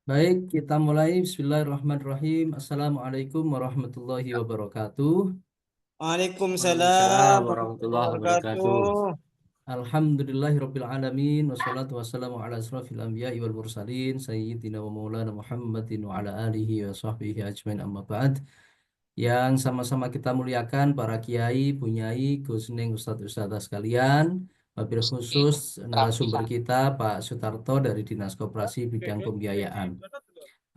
Baik, kita mulai. Bismillahirrahmanirrahim. Assalamualaikum warahmatullahi wabarakatuh. Waalaikumsalam Waalaikumsalam warahmatullahi warahmatullahi wabarakatuh. wabarakatuh. Alhamdulillahirabbil alamin wassalatu wassalamu ala asrofil anbiya'i wal mursalin sayyidina wa maulana Muhammadin wa ala alihi wa sahbihi ajmain amma ba'd. Yang sama-sama kita muliakan para kiai, bunyai, gusning, ustadz-ustadzah sekalian. Wabil khusus narasumber kita Pak Sutarto dari Dinas Koperasi Bidang Pembiayaan.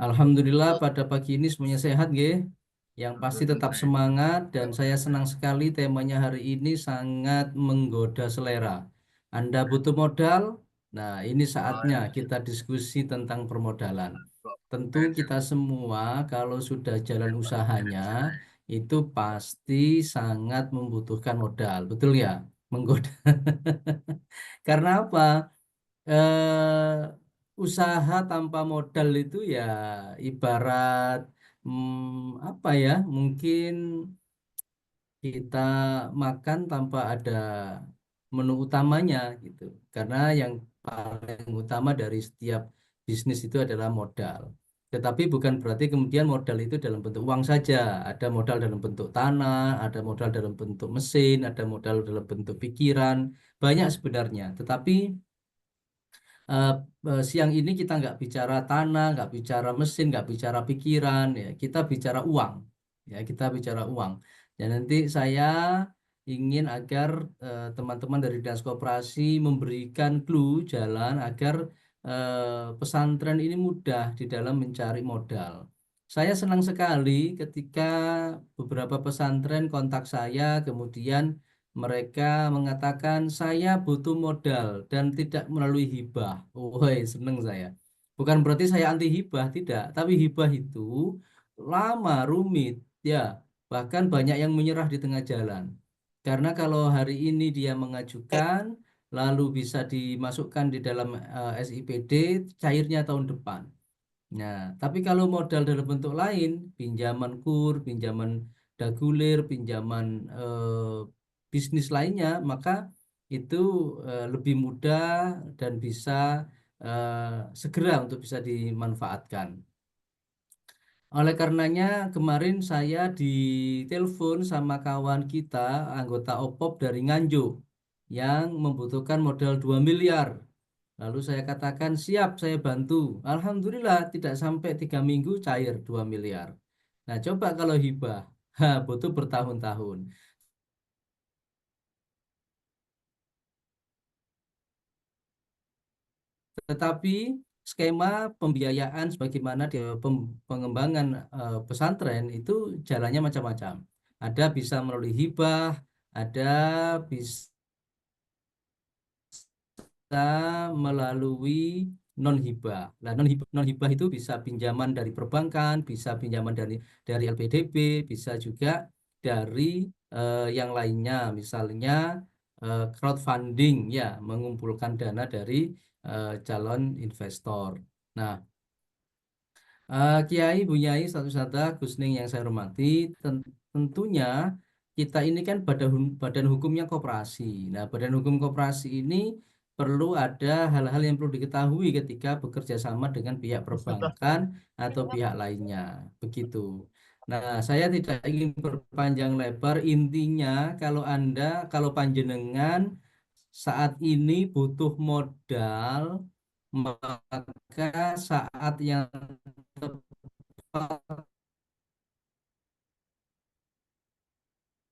Alhamdulillah pada pagi ini semuanya sehat, nggih. Yang pasti tetap semangat dan saya senang sekali temanya hari ini sangat menggoda selera. Anda butuh modal? Nah, ini saatnya kita diskusi tentang permodalan. Tentu kita semua kalau sudah jalan usahanya itu pasti sangat membutuhkan modal, betul ya? Menggoda. Karena apa? Usaha tanpa modal itu ya ibarat apa ya? Mungkin kita makan tanpa ada menu utamanya gitu. Karena yang paling utama dari setiap bisnis itu adalah modal. Tetapi bukan berarti kemudian modal itu dalam bentuk uang saja. Ada modal dalam bentuk tanah, ada modal dalam bentuk mesin, ada modal dalam bentuk pikiran. Banyak sebenarnya. Tetapi eh, siang ini kita nggak bicara tanah, nggak bicara mesin, nggak bicara pikiran, ya kita bicara uang, ya kita bicara uang. Dan nanti saya ingin agar teman-teman dari Dinas Koperasi memberikan clue jalan agar pesantren ini mudah di dalam mencari modal. Saya senang sekali ketika beberapa pesantren kontak saya, kemudian mereka mengatakan saya butuh modal dan tidak melalui hibah. Woi, seneng saya. Bukan berarti saya anti hibah, tidak. Tapi hibah itu lama, rumit, ya. Bahkan banyak yang menyerah di tengah jalan. Karena kalau hari ini dia mengajukan, lalu bisa dimasukkan di dalam SIPD, cairnya tahun depan. Nah, tapi kalau modal dalam bentuk lain, pinjaman kur, pinjaman dagulir, pinjaman bisnis lainnya, maka itu lebih mudah dan bisa segera untuk bisa dimanfaatkan. Oleh karenanya, kemarin saya ditelepon sama kawan kita, anggota OPOP dari Nganjuk, yang membutuhkan modal 2 miliar. Lalu saya katakan siap saya bantu. Alhamdulillah tidak sampai 3 minggu cair 2 miliar. Nah coba kalau hibah, butuh bertahun-tahun. Tetapi skema pembiayaan sebagaimana di pengembangan pesantren itu jalannya macam-macam. Ada bisa melalui hibah, ada bisa melalui non hibah. Nah, non hibah itu bisa pinjaman dari perbankan, bisa pinjaman dari LPDB, bisa juga dari yang lainnya, misalnya crowdfunding ya, mengumpulkan dana dari calon investor. Nah, Kiai, Bunyai, satu-satu Gusning yang saya hormati, tentunya kita ini kan badan hukumnya koperasi. Nah, badan hukum koperasi ini perlu ada hal-hal yang perlu diketahui ketika bekerja sama dengan pihak perbankan atau pihak lainnya. Begitu. Nah, saya tidak ingin berpanjang lebar. Intinya, kalau panjenengan saat ini butuh modal, maka saat yang tepat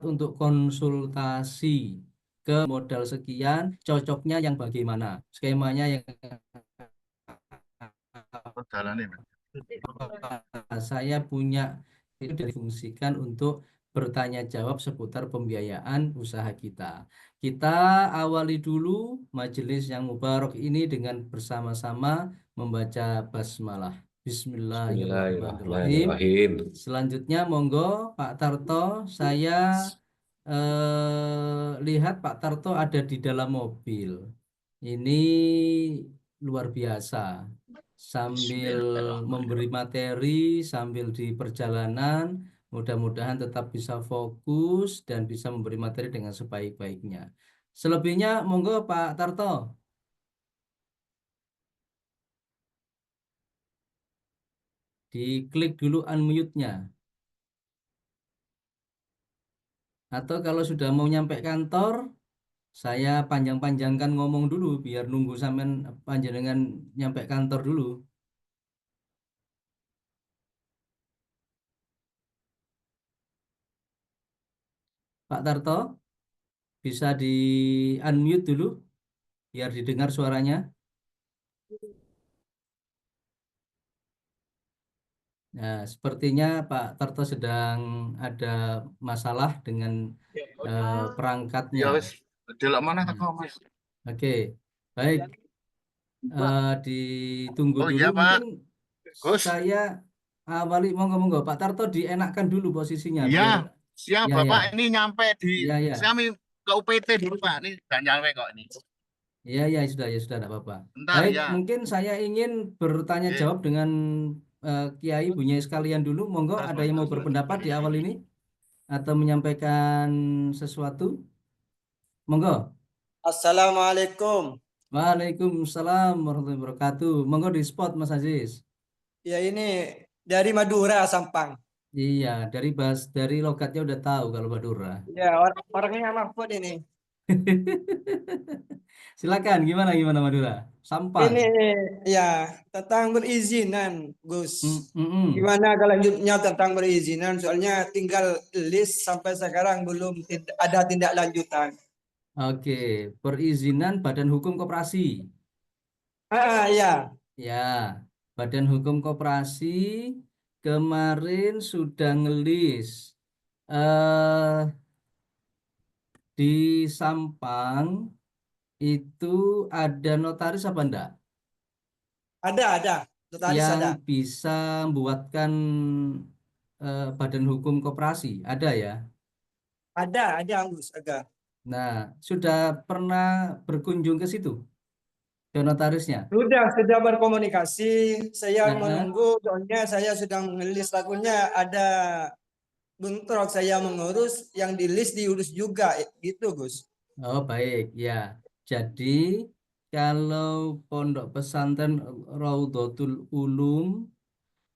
untuk konsultasi ke modal sekian, cocoknya yang bagaimana, skemanya yang Oh, jalan ini. apa. Saya punya itu difungsikan untuk bertanya jawab seputar pembiayaan usaha kita. Kita awali dulu majelis yang mubarak ini dengan bersama-sama membaca basmalah. Bismillahirrahmanirrahim. Bismillahirrahmanirrahim. Selanjutnya, monggo Pak Tarto, saya lihat Pak Tarto ada di dalam mobil. Ini luar biasa. Sambil memberi Bismillahirrahmanirrahim. materi, sambil di perjalanan, mudah-mudahan tetap bisa fokus dan bisa memberi materi dengan sebaik-baiknya. Selebihnya, monggo Pak Tarto. Diklik dulu unmute-nya. Atau kalau sudah mau nyampe kantor, saya panjang-panjangkan ngomong dulu biar nunggu sampean panjenengan nyampe kantor dulu. Pak Tarto, bisa di unmute dulu biar didengar suaranya. Nah, sepertinya Pak Tarto sedang ada masalah dengan perangkatnya. Ya wis, delok mana Hmm. teko Mas. Oke, baik. Ditunggu Oh dulu. iya Mungkin Pak, Gus. saya awali monggo-monggo. Pak Tarto dienakkan dulu posisinya Iya, biar siap ya ya Bapak. Ini nyampe di ya ya kami ke UPT dulu Pak. Ini udah nyampe kok ini. ya sudah tidak apa-apa. Bentar Baik, ya. mungkin saya ingin bertanya Oke, jawab dengan Kiai Bunyai sekalian dulu. Monggo, terus ada Mas. yang mau berpendapat di awal ini atau menyampaikan sesuatu? Monggo. Assalamualaikum. Waalaikumsalam warahmatullahi wabarakatuh. Monggo di spot Mas Aziz. Ya ini dari Madura, Sampang. Iya, dari logatnya udah tahu kalau Madura. Ya orangnya Mahfud ini. Silakan, gimana gimana Madura? Sampang. Ini ya tentang perizinan, Gus. Mm. Gimana kalau lanjutnya tentang perizinan? Soalnya tinggal list sampai sekarang belum ada tindak lanjutan. Oke, perizinan Badan Hukum Koperasi. Ya, Ya, Badan Hukum Koperasi kemarin sudah ngelis eh di Sampang itu ada notaris apa enggak ada. Notaris yang ada. bisa membuatkan Badan Hukum Koperasi? Ada ya. Ada, Gus. Agak. Nah, sudah pernah berkunjung ke situ, ke notarisnya? Sudah berkomunikasi. Saya Heeh. menunggu, soalnya saya sedang ngelis lagunya ada bentrok saya mengurus yang di list diurus juga gitu Gus. Oh, baik, ya. Jadi, kalau Pondok Pesantren Raudhatul Ulum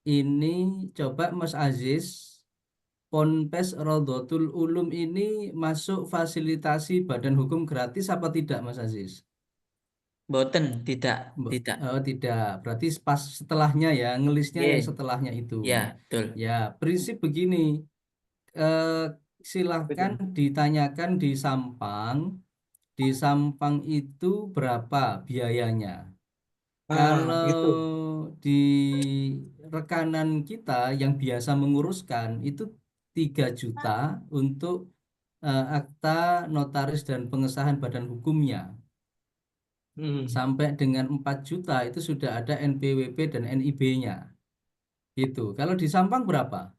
ini coba Mas Aziz, Ponpes Raudhatul Ulum ini masuk fasilitasi badan hukum gratis apa tidak, Mas Aziz? Boten, tidak, tidak. Oh, tidak. Berarti pas setelahnya ya, ngelisnya yang Ye, setelahnya itu. ya, betul. Ya, prinsip begini, eh, silahkan Betul. ditanyakan di Sampang itu berapa biayanya. Kalau Gitu. di rekanan kita yang biasa menguruskan itu 3 juta untuk akta notaris dan pengesahan badan hukumnya. Hmm. Sampai dengan 4 juta itu sudah ada NPWP dan NIB-nya. Gitu. Kalau di Sampang berapa?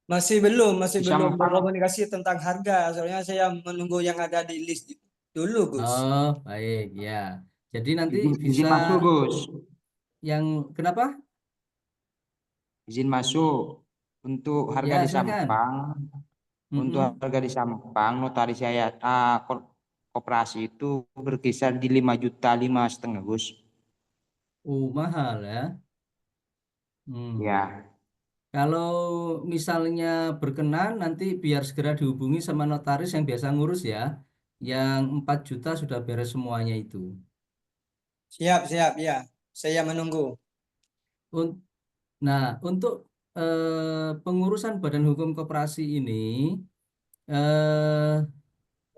Masih Di belum Sampang, berkomunikasi tentang harga. Soalnya saya menunggu yang ada di list dulu Gus. Oh, baik ya. Jadi nanti izin bisa masuk, Gus. yang kenapa? Izin masuk untuk harga Ya, di silakan. Sampang. Untuk Mm-mm. harga di Sampang, notaris saya koperasi itu berkisar di 5,5 juta, Gus. Mahal ya. Hmm. Ya, Kalau misalnya berkenan, nanti biar segera dihubungi sama notaris yang biasa ngurus ya. Yang 4 juta sudah beres semuanya itu. Siap ya. Saya menunggu. Un- Nah, untuk pengurusan Badan Hukum Koperasi ini, eh,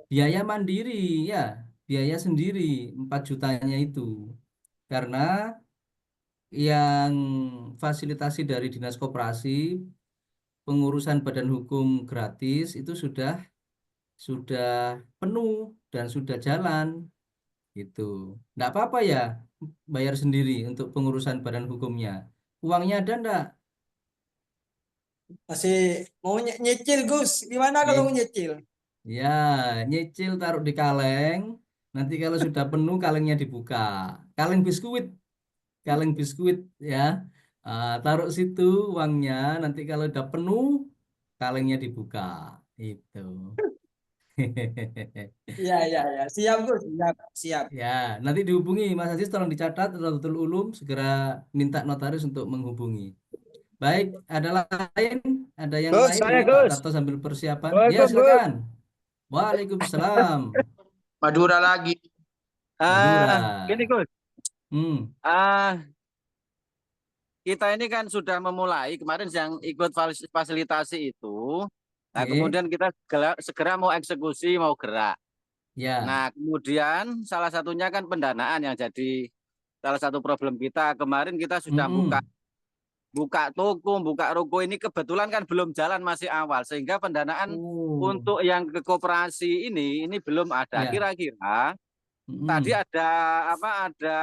biaya mandiri ya, biaya sendiri 4 jutanya itu. Karena yang fasilitasi dari Dinas Koperasi, pengurusan Badan Hukum gratis itu sudah penuh dan sudah jalan gitu. Nggak apa-apa ya bayar sendiri untuk pengurusan badan hukumnya. Uangnya ada nggak? Masih mau nyicil Gus. Gimana kalau mau Nye- nyicil? Ya, nyicil taruh di kaleng. Nanti kalau sudah penuh kalengnya dibuka. Kaleng biskuit, kaleng biskuit ya. Taruh situ uangnya. Nanti kalau udah penuh kalengnya dibuka. Itu. Iya, iya, iya. Siap, Gus. Siap, siap. Ya, nanti dihubungi Mas Aziz, tolong dicatat Nahdlatul Ulum, segera minta notaris untuk menghubungi. Baik, ada lain? Ada yang Gus, lain? saya Ini Pak Gus. Tarto sambil persiapan. Ya, Waalaikumsalam, Gus. silakan. Waalaikumsalam. Madura lagi. Madura. Gini Gus, Hmm, ah kita ini kan sudah memulai kemarin yang ikut fasilitasi itu. Nah, oke. kemudian kita segera mau eksekusi, mau gerak. Ya. Nah, kemudian salah satunya kan pendanaan yang jadi salah satu problem kita. Kemarin kita sudah buka Mm-mm. buka toko, buka ruko ini kebetulan kan belum jalan masih awal sehingga pendanaan Oh, untuk yang ke koperasi ini belum ada. ya. Kira-kira tadi Mm-mm. ada apa ada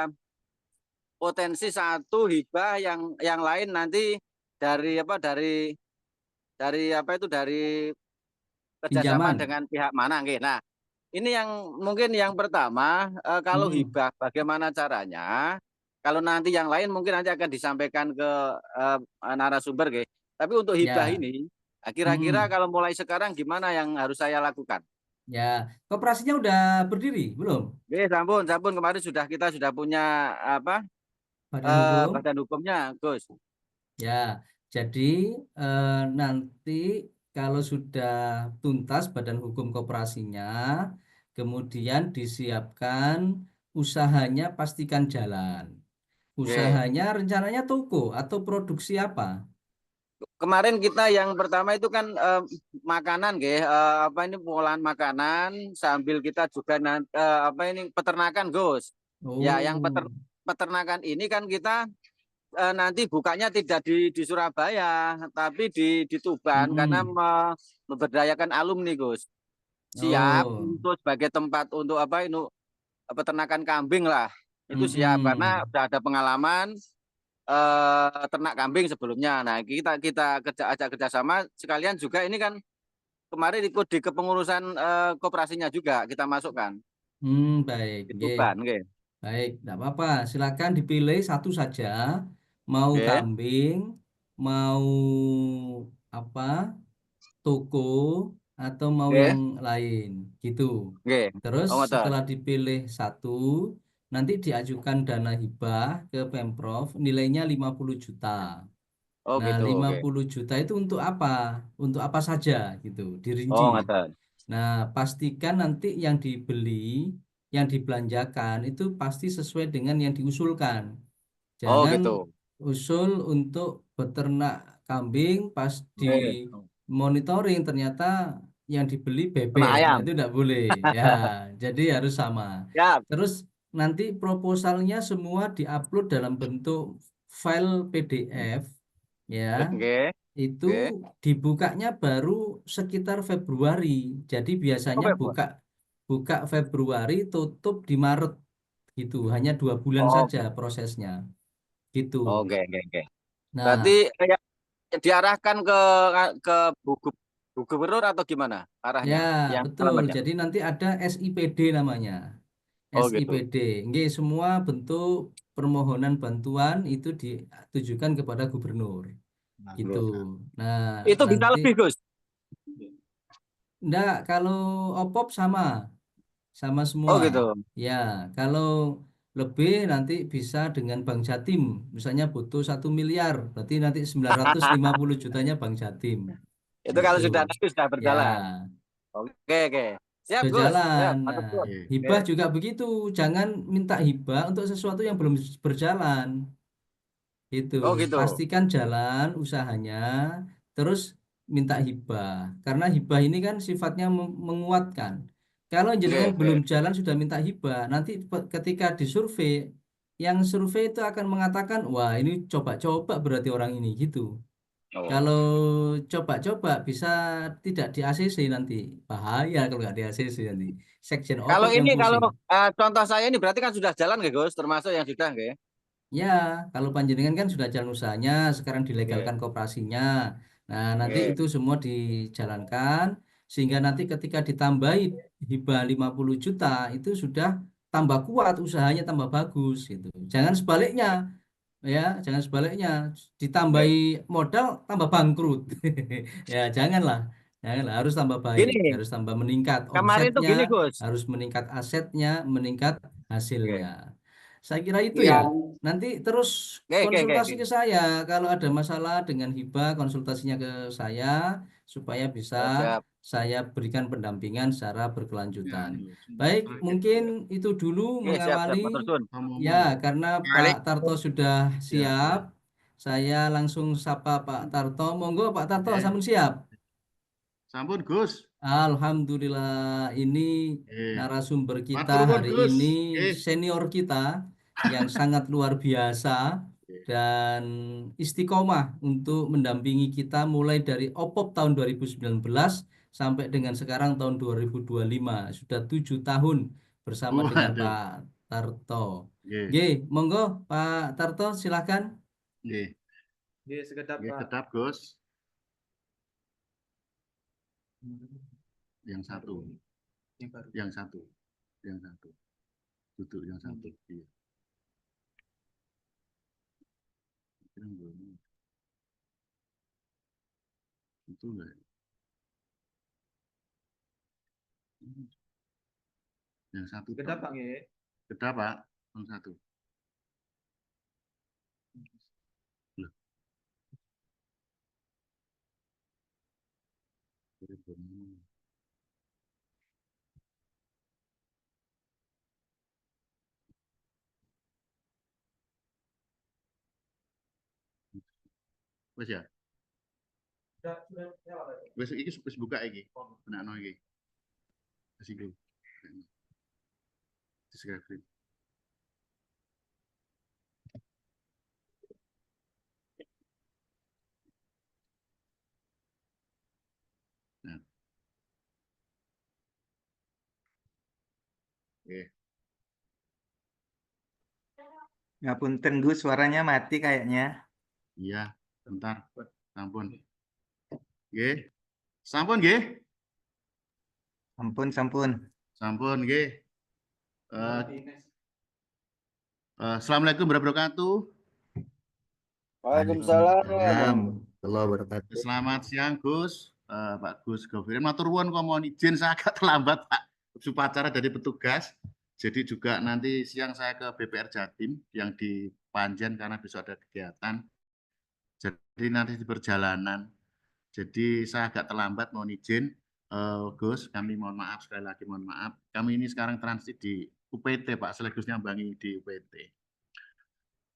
potensi satu hibah yang lain nanti dari apa dari apa itu dari kerjasama Pinjaman. dengan pihak mana nggih. Nah, ini yang mungkin yang pertama kalau Mm-mm. hibah bagaimana caranya? Kalau nanti yang lain mungkin nanti akan disampaikan ke narasumber nggih. Tapi untuk hibah Ya. ini kira-kira Mm-mm. kalau mulai sekarang gimana yang harus saya lakukan? Ya. Koperasinya udah berdiri, belum? Oke, sampun, sampun kemarin kita sudah punya apa Badan hukum. badan hukumnya, Gus. Ya. Jadi nanti kalau sudah tuntas badan hukum koperasinya, kemudian disiapkan usahanya pastikan jalan. Oke. Usahanya rencananya toko atau produksi apa? Kemarin kita yang pertama itu kan makanan, apa ini pengolahan makanan sambil kita juga apa ini peternakan, Gus. Ya, yang Oh. peternakan ini kan kita nanti bukanya tidak di Surabaya, tapi di Tuban karena Mm-mm. memberdayakan alumni, Gus. Siap Oh. untuk sebagai tempat untuk apa ini peternakan kambing lah. Itu siap karena Mm-mm. sudah ada pengalaman ternak kambing sebelumnya. Nah, kita ajak kerjasama sekalian juga ini kan kemarin ikut di kepengurusan koperasinya juga kita masukkan Baik, di nggih. Tuban, nggih. Baik, tidak apa-apa. Silakan dipilih satu saja. Mau Nggih, kambing, mau apa, toko, atau mau nggih, yang lain, gitu. nggih. Terus Oh, ngoten. setelah dipilih satu, nanti diajukan dana hibah ke Pemprov, nilainya 50 juta. Oh, Nah, gitu. lima Oke. puluh juta itu untuk apa? Untuk apa saja, gitu, dirinci. Oh, ngoten. Nah, pastikan nanti yang dibeli, yang dibelanjakan itu pasti sesuai dengan yang diusulkan. Oh, Jangan gitu. usul untuk beternak kambing pas di Nggih. monitoring ternyata yang dibeli Ternak bebek. Nah, ayam. itu tidak boleh. Ya, jadi harus sama. Siap. Terus nanti proposalnya semua diupload dalam bentuk file PDF, ya. Nggih, Itu nggih. dibukanya baru sekitar Februari. Jadi Oh, biasanya Februari. buka buka Februari, tutup di Maret gitu. Hanya 2 bulan Oh, saja prosesnya gitu. oke, oke, oke. Berarti Nah, ya, diarahkan ke Bu Bu Gubernur atau gimana ya arahnya? Yang betul. alamatnya? Jadi nanti ada SIPD namanya. Oh, gitu. SIPD. Nggih, semua bentuk permohonan bantuan itu ditujukan kepada gubernur gitu. Nah, Nah, itu bisa nanti lebih, Gus. enggak, kalau OPOP sama. Sama Oh, semua. gitu. Ya, kalau lebih nanti bisa dengan Bank Jatim. Misalnya butuh 1 miliar, berarti nanti 950 jutanya Bank Jatim. Itu kalau Gitu. sudah Ya, berjalan. Oke, oke. Siap, sudah Gus. jalan. Siap, Nah, mantap, Gus. Oke. hibah juga begitu. Jangan minta hibah untuk sesuatu yang belum berjalan. Itu Oh, gitu. pastikan jalan usahanya, terus minta hibah. Karena hibah ini kan sifatnya menguatkan. Kalau Oke, jenengan belum oke. jalan sudah minta hibah, nanti ketika disurvei, yang survei itu akan mengatakan, wah ini coba-coba berarti orang ini gitu. Kalau Oh. coba-coba bisa tidak di ACC nanti, bahaya kalau nggak di ACC nanti. Sekjen Kalau OPOP yang ini kalau pusing. contoh saya ini berarti kan sudah jalan nggak, Gus? Termasuk yang sudah nggak? Ya, kalau panjenengan kan sudah jalan usahanya, sekarang Oke. dilegalkan koperasinya. Nah, nanti Oke. itu semua dijalankan sehingga nanti ketika ditambahi hibah 50 juta itu sudah tambah kuat usahanya, tambah bagus gitu. Jangan sebaliknya, ya, jangan sebaliknya ditambahi Oke. modal tambah bangkrut. Ya, janganlah. Ya, harus tambah baik, Gini, harus tambah meningkat kemarin tuh omsetnya, gini Gus. harus meningkat asetnya, meningkat hasilnya. Oke. Saya kira itu ya. Iya. Nanti terus konsultasi Oke. ke saya kalau ada masalah dengan hibah, konsultasinya ke saya supaya bisa Siap. saya berikan pendampingan secara berkelanjutan. Ya, Baik, terakhir mungkin itu dulu Oke, siap mengawali Matur Sun. ya, karena Pak Kali. Tarto sudah Ya, siap. Saya langsung sapa Pak Tarto. Monggo Pak Tarto, Oke. sampun siap. Sampun Gus. Alhamdulillah, ini narasumber kita Matur nuwun hari Gus. ini Nggih. senior kita yang sangat luar biasa dan istiqomah untuk mendampingi kita mulai dari OPOP tahun 2019 sampai dengan sekarang tahun 2025. Sudah 7 tahun bersama dengan Waduh. Pak Tarto. Nggih. Oke, monggo Pak Tarto silakan. Nggih. Nggih, sekedap Nggih, Pak. kedap Gus. Yang satu. Yang baru. Yang satu. Yang satu. Duduk yang satu. Iya. Kira belum. Itu enggak? Yang satu. Sekedap Pak nggih. Kedap Pak. Yang satu. Loh. Kira belum. Wes ya. Wes iki wis buka iki. Benakno iki. Wis iki. Subscribe. Nah. Oke. Ngapunten Gus, suaranya mati kayaknya. Iya, bentar. Sampun. Nggih. Sampun nggih. Sampun. Sampun nggih. Assalamualaikum warahmatullahi wabarakatuh. Waalaikumsalam. Selamat siang Gus, Pak Gus Govirin. Matur nuwun kok mohon izin saya agak terlambat Pak. Upacara dari petugas. Jadi juga nanti siang saya ke BPR Jatim yang di Panjen karena besok ada kegiatan. Jadi nanti di perjalanan. Jadi saya agak terlambat, mohon izin. Gus, kami mohon maaf sekali lagi mohon maaf. Kami ini sekarang transit di UPT Pak, sekaligus nyambangi di UPT.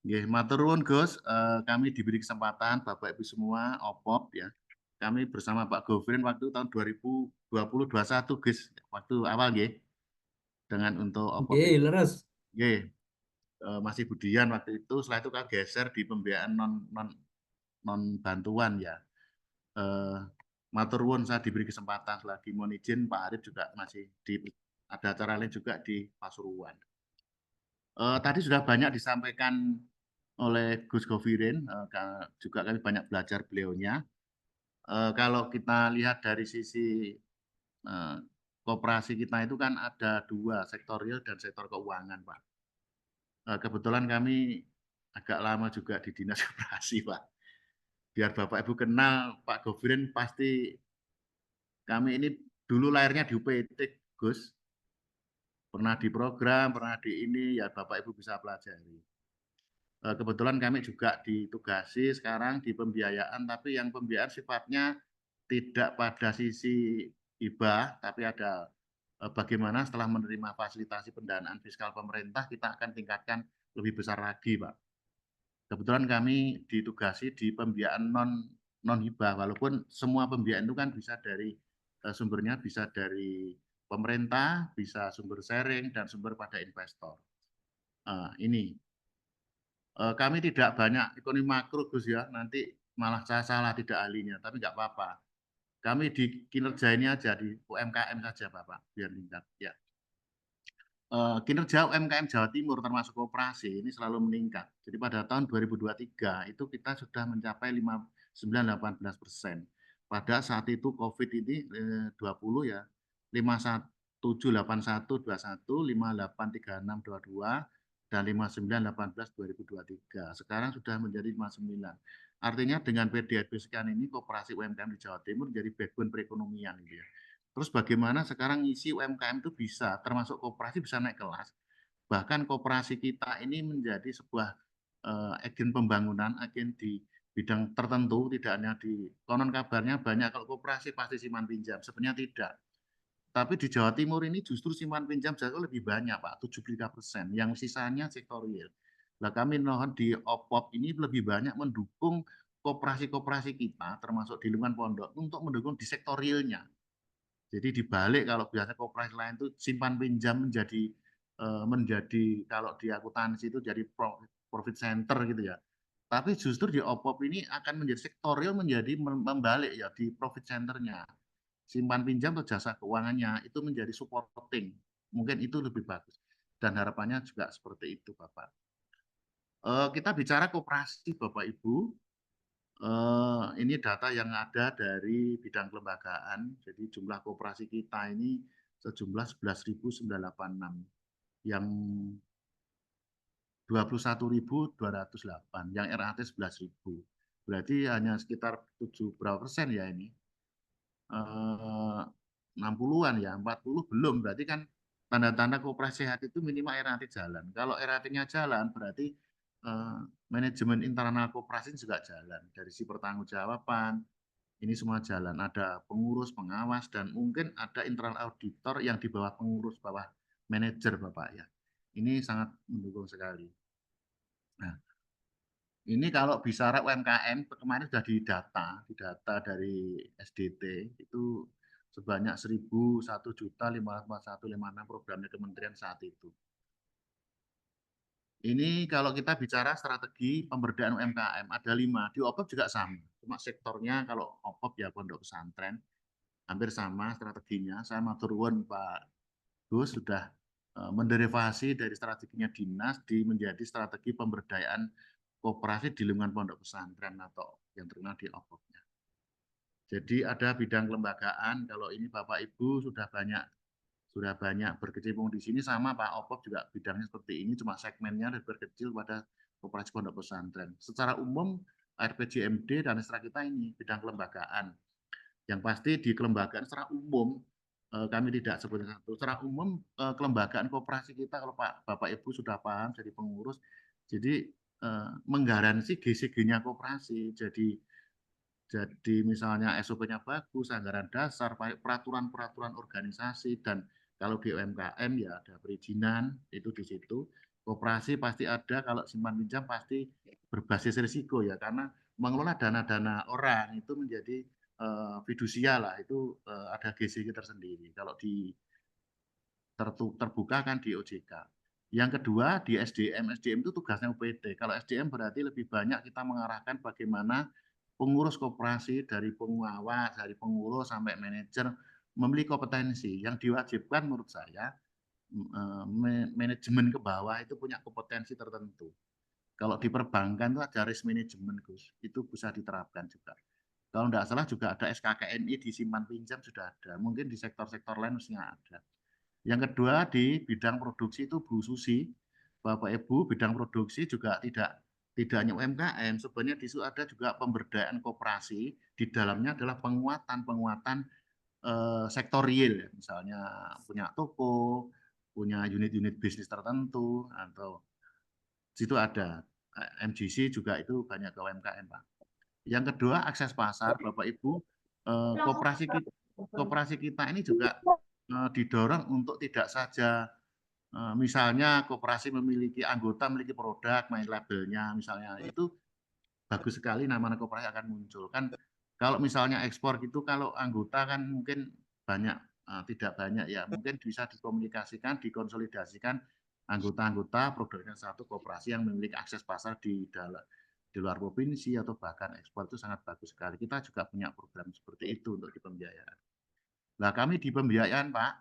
Nggih, matur nuwun Gus, kami diberi kesempatan Bapak Ibu semua OPOP ya. Kami bersama Pak Govirin waktu tahun 2020-21 Gus, waktu awal nggih. Dengan untuk OPOP. Oke, leres. Nggih. Masih Budian waktu itu, setelah itu kan geser di pembiayaan non bantuan ya. Matur nuwun saya diberi kesempatan lagi mohon izin Pak Arif juga masih ada acara lain juga di Pasuruan. Tadi sudah banyak disampaikan oleh Gus Govirin, juga kami banyak belajar beliaunya. Kalau kita lihat dari sisi koperasi kita itu kan ada dua, sektor real dan sektor keuangan, Pak. Kebetulan kami agak lama juga di Dinas Koperasi, Pak. Biar Bapak Ibu kenal Pak Govirin, pasti kami ini dulu lahirnya di UPT, Gus. Pernah di program, pernah di ini, ya Bapak Ibu bisa pelajari. Kebetulan kami juga ditugasi sekarang di pembiayaan, tapi yang pembiayaan sifatnya tidak pada sisi hibah, tapi ada bagaimana setelah menerima fasilitasi pendanaan fiskal pemerintah, kita akan tingkatkan lebih besar lagi, Pak. Kebetulan kami ditugasi di pembiayaan non hibah, walaupun semua pembiayaan itu kan bisa dari sumbernya bisa dari pemerintah, bisa sumber sharing dan sumber pada investor. Ini kami tidak banyak ekonomi makro Gus ya, nanti malah saya salah tidak ahlinya, tapi nggak apa-apa. Kami di kinerja ini aja di UMKM saja Bapak, biar tingkat ya. Kinerja UMKM Jawa Timur termasuk koperasi ini selalu meningkat. Jadi pada tahun 2023 itu kita sudah mencapai 9,18%. Pada saat itu COVID ini 20 ya 578121, 583622, dan 59 18 2023. Sekarang sudah menjadi 59. Artinya dengan PDAB sekian ini koperasi UMKM di Jawa Timur menjadi backbone perekonomian gitu ya. Terus bagaimana sekarang isi UMKM itu bisa termasuk koperasi bisa naik kelas. Bahkan koperasi kita ini menjadi sebuah agen pembangunan, agen di bidang tertentu, tidak hanya di konon kabarnya banyak kalau koperasi pasti simpan pinjam, sebenarnya tidak. Tapi di Jawa Timur ini justru simpan pinjam jauh lebih banyak Pak, 73%, yang sisanya sektor real. Nah kami di OPOP ini lebih banyak mendukung koperasi-koperasi kita, termasuk di lingkungan pondok, untuk mendukung di sektor realnya. Jadi dibalik kalau biasa koperasi lain itu simpan pinjam menjadi kalau di akuntansi itu jadi profit center gitu ya. Tapi justru di OPOP ini akan menjadi sektorial menjadi membalik ya di profit centernya. Simpan pinjam atau jasa keuangannya itu menjadi supporting. Mungkin itu lebih bagus. Dan harapannya juga seperti itu Bapak. Kita bicara koperasi Bapak Ibu. Ini data yang ada dari bidang kelembagaan. Jadi jumlah koperasi kita ini sejumlah 11.986 yang 21.208, yang RAT 11.000. Berarti hanya sekitar 7 berapa persen ya ini? 60-an ya, 40 belum. Berarti kan tanda-tanda koperasi sehat itu minimal RAT jalan. Kalau RAT-nya jalan berarti manajemen internal koperasi juga jalan. Dari si pertanggungjawaban, ini semua jalan. Ada pengurus, pengawas, dan mungkin ada internal auditor yang di bawah pengurus, bawah manajer Bapak ya. Ini sangat mendukung sekali. Nah, ini kalau bicara UMKM, kemarin sudah didata dari SDT, itu sebanyak 1.001.54156 programnya kementerian saat itu. Ini kalau kita bicara strategi pemberdayaan UMKM, ada 5. Di OPOP juga sama. Cuma sektornya kalau OPOP ya pondok pesantren, hampir sama strateginya. Saya matur nuwun Pak Gus sudah menderivasi dari strateginya dinas menjadi strategi pemberdayaan koperasi di lingkungan pondok pesantren atau yang terkenal di OPOP-nya. Jadi ada bidang kelembagaan, kalau ini Bapak Ibu sudah banyak berkecimpung di sini, sama Pak OPOP juga bidangnya seperti ini, cuma segmennya lebih berkecil pada koperasi pondok pesantren. Secara umum RPJMD dan Estra kita ini bidang kelembagaan. Yang pasti di kelembagaan secara umum kami tidak sebutkan satu. Secara umum kelembagaan koperasi kita kalau Bapak Ibu sudah paham jadi pengurus, jadi menggaransi GCG-nya koperasi. Jadi misalnya SOP-nya bagus, anggaran dasar, peraturan-peraturan organisasi, dan kalau di UMKM ya ada perizinan itu di situ. Koperasi pasti ada, kalau simpan pinjam pasti berbasis risiko ya, karena mengelola dana-dana orang itu menjadi fidusia lah, itu ada GCG tersendiri. Kalau terbuka kan di OJK. Yang kedua di SDM itu tugasnya UPD. Kalau SDM berarti lebih banyak kita mengarahkan bagaimana pengurus koperasi dari pengawas, dari pengurus sampai manajer memiliki kompetensi yang diwajibkan menurut saya manajemen ke bawah itu punya kompetensi tertentu. Kalau di perbankan itu ada risk management Gus, itu bisa diterapkan juga. Kalau tidak salah juga ada SKKNI di simpan pinjam sudah ada, mungkin di sektor-sektor lain mestinya ada. Yang kedua di bidang produksi itu Bu Susi, Bapak Ibu, bidang produksi juga tidak hanya UMKM, sebenarnya di situ ada juga pemberdayaan koperasi, di dalamnya adalah penguatan sektor real, misalnya punya toko, punya unit-unit bisnis tertentu, atau situ ada MGC juga itu banyak ke UMKM Pak. Yang kedua akses pasar, Bapak Ibu, koperasi kita ini juga didorong untuk tidak saja misalnya koperasi memiliki anggota memiliki produk main labelnya misalnya, itu bagus sekali nama koperasi akan muncul kan. Kalau misalnya ekspor gitu, kalau anggota kan mungkin banyak tidak banyak ya, mungkin bisa dikomunikasikan, dikonsolidasikan anggota-anggota produknya satu koperasi yang memiliki akses pasar di luar provinsi atau bahkan ekspor, itu sangat bagus sekali. Kita juga punya program seperti itu untuk di pembiayaan. Nah kami di pembiayaan Pak,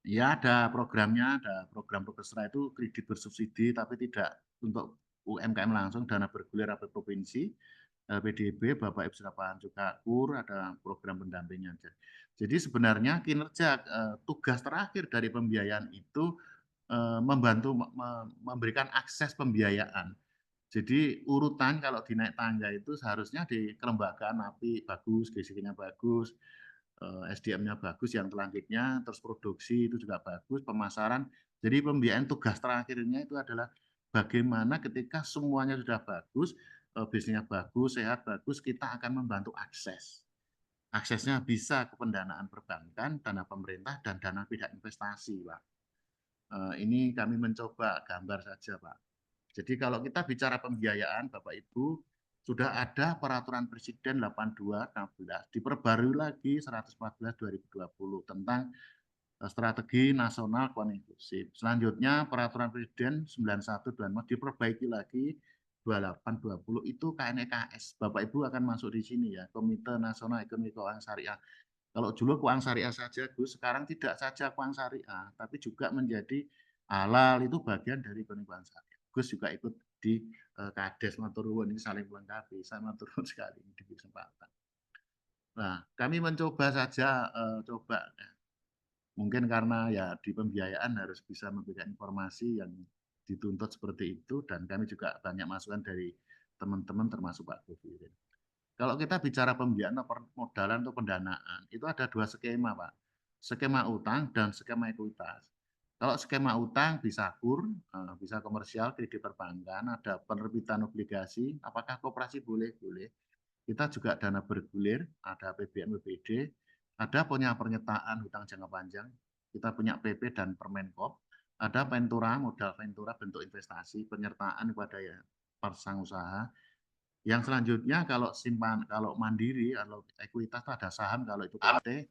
ya ada programnya, ada program Prokestra itu kredit bersubsidi, tapi tidak untuk UMKM langsung, dana bergulir atau provinsi, PDB, Bapak Ibu sudah paham juga, KUR, ada program pendampingan. Jadi sebenarnya kinerja tugas terakhir dari pembiayaan itu membantu memberikan akses pembiayaan. Jadi urutan kalau di naik tangga itu seharusnya di kelembagaan API bagus, GCK-nya bagus, SDM-nya bagus, yang selanjutnya terus produksi itu juga bagus, pemasaran. Jadi pembiayaan tugas terakhirnya itu adalah bagaimana ketika semuanya sudah bagus, bisnisnya bagus, sehat bagus, kita akan membantu akses. Aksesnya bisa ke pendanaan perbankan, dana pemerintah, dan dana pihak investasi, Pak. Ini kami mencoba gambar saja, Pak. Jadi kalau kita bicara pembiayaan, Bapak Ibu, sudah ada peraturan Presiden 82/16, diperbarui lagi 114/2020 tentang strategi nasional keuangan inklusif. Selanjutnya peraturan Presiden 91/24 diperbaiki lagi 28/20 itu KNEKS. Bapak Ibu akan masuk di sini ya, Komite Nasional Ekonomi Keuangan Syariah. Kalau dulu keuangan syariah saja, Gus, sekarang tidak saja keuangan syariah, tapi juga menjadi halal, itu bagian dari ekonomi keuangan syariah. Gus juga ikut di Kades, matur nuwun, ini saling melengkapi. Saya matur nuwun sekali di kesempatan. Nah, kami mencoba saja, mungkin karena ya di pembiayaan harus bisa memberikan informasi yang dituntut seperti itu, dan kami juga banyak masukan dari teman-teman termasuk Pak Govirin. Kalau kita bicara pembiayaan atau permodalan atau pendanaan, itu ada dua skema, Pak. Skema utang dan skema ekuitas. Kalau skema utang bisa KUR, bisa komersial, kredit perbankan, ada penerbitan obligasi, apakah koperasi boleh? Boleh. Kita juga dana bergulir, ada APBN, BPD, ada punya penyertaan hutang jangka panjang, kita punya PP dan Permenkop, ada Ventura, modal Ventura bentuk investasi, penyertaan kepada ya usaha. Yang selanjutnya kalau mandiri, kalau ekuitas itu ada saham, kalau itu PT,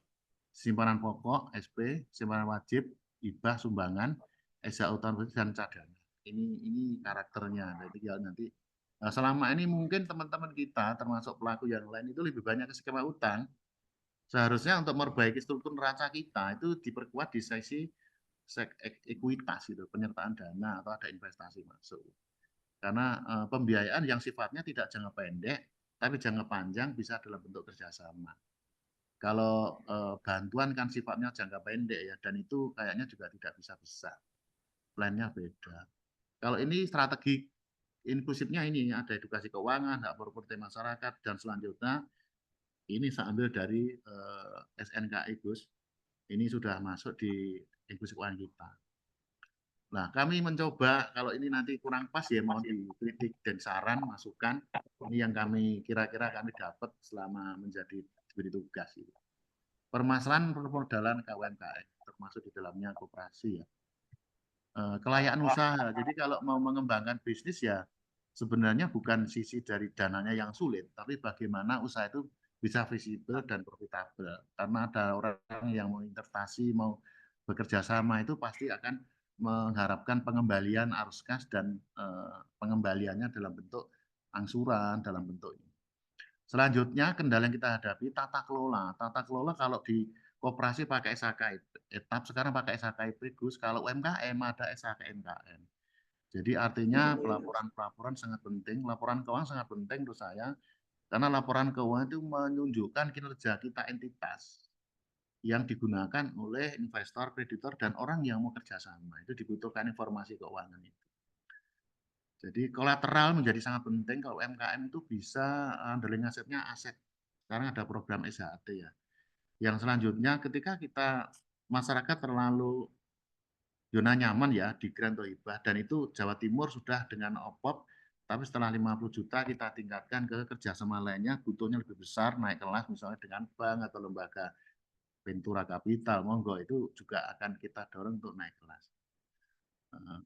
simpanan pokok, SP, simpanan wajib, hibah, sumbangan, esa utang dan cadangan. Ini karakternya. Jadi nanti selama ini mungkin teman-teman kita termasuk pelaku yang lain itu lebih banyak ke skema utang. Seharusnya untuk memperbaiki struktur neraca kita itu diperkuat di sesi ekuitas itu, penyertaan dana atau ada investasi masuk. Karena pembiayaan yang sifatnya tidak jangka pendek, tapi jangka panjang bisa dalam bentuk kerjasama. Kalau bantuan kan sifatnya jangka pendek ya, dan itu kayaknya juga tidak bisa besar. Plannya beda. Kalau ini strategi inklusifnya ini ada edukasi keuangan, hak properti masyarakat, dan selanjutnya ini saya ambil dari SNKI Gus. Ini sudah masuk di inklusif keuangan kita. Nah, kami mencoba, kalau ini nanti kurang pas ya mohon dikritik dan saran, masukan. Ini yang kami kira-kira kami dapat selama menjadi diberi tugas. Permasalahan permodalan KUMKM, termasuk di dalamnya koperasi ya. Kelayakan usaha, jadi kalau mau mengembangkan bisnis ya sebenarnya bukan sisi dari dananya yang sulit, tapi bagaimana usaha itu bisa visible dan profitabel. Karena ada orang yang mau investasi, mau bekerja sama itu pasti akan mengharapkan pengembalian arus kas dan pengembaliannya dalam bentuk angsuran, dalam bentuk ini. Selanjutnya kendala yang kita hadapi tata kelola. Tata kelola kalau di koperasi pakai SHK etap, sekarang pakai SHK Gus. Kalau UMKM ada SHK MKM. Jadi artinya pelaporan sangat penting, laporan keuangan sangat penting menurut saya, karena laporan keuangan itu menunjukkan kinerja kita entitas yang digunakan oleh investor, kreditor, dan orang yang mau kerjasama. Itu dibutuhkan informasi keuangan itu. Jadi kolateral menjadi sangat penting kalau UMKM itu bisa underlying asetnya aset. Sekarang ada program SHT ya. Yang selanjutnya ketika kita masyarakat terlalu zona nyaman ya di grant atau hibah, dan itu Jawa Timur sudah dengan OPOP, tapi setelah 50 juta kita tingkatkan ke kerjasama lainnya, butuhnya lebih besar, naik kelas misalnya dengan bank atau lembaga Ventura Capital, monggo itu juga akan kita dorong untuk naik kelas.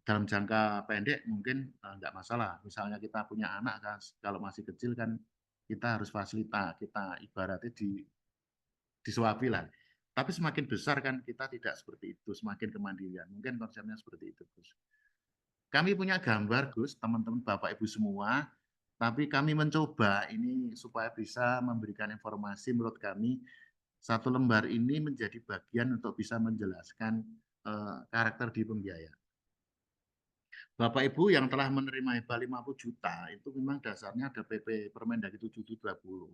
Dalam jangka pendek mungkin enggak masalah, misalnya kita punya anak kan, kalau masih kecil kan kita harus fasilitas, kita ibaratnya disuapi lah. Tapi semakin besar kan kita tidak seperti itu, semakin kemandirian. Mungkin konsepnya seperti itu, Gus. Kami punya gambar, Gus, teman-teman Bapak Ibu semua, tapi kami mencoba ini supaya bisa memberikan informasi menurut kami, satu lembar ini menjadi bagian untuk bisa menjelaskan karakter di pembiayaan. Bapak Ibu yang telah menerima hibah 50 juta, itu memang dasarnya ada PP Permendagri 7/20.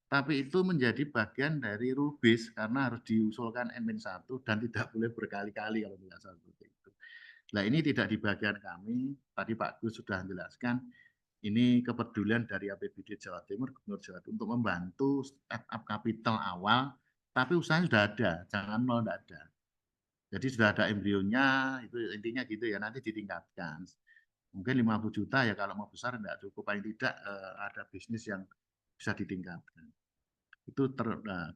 Tapi itu menjadi bagian dari rubis karena harus diusulkan N-1 dan tidak boleh berkali-kali kalau tidak salah seperti itu. Nah, ini tidak di bagian kami. Tadi Pak Gus sudah menjelaskan, ini kepedulian dari APBD Jawa Timur, Gubernur Jawa Timur untuk membantu startup kapital awal, tapi usahanya sudah ada, jangan nol tidak ada. Jadi sudah ada embrionya, itu intinya gitu ya, nanti ditingkatkan. Mungkin 50 juta ya, kalau mau besar tidak cukup, paling tidak ada bisnis yang bisa ditingkatkan. Itu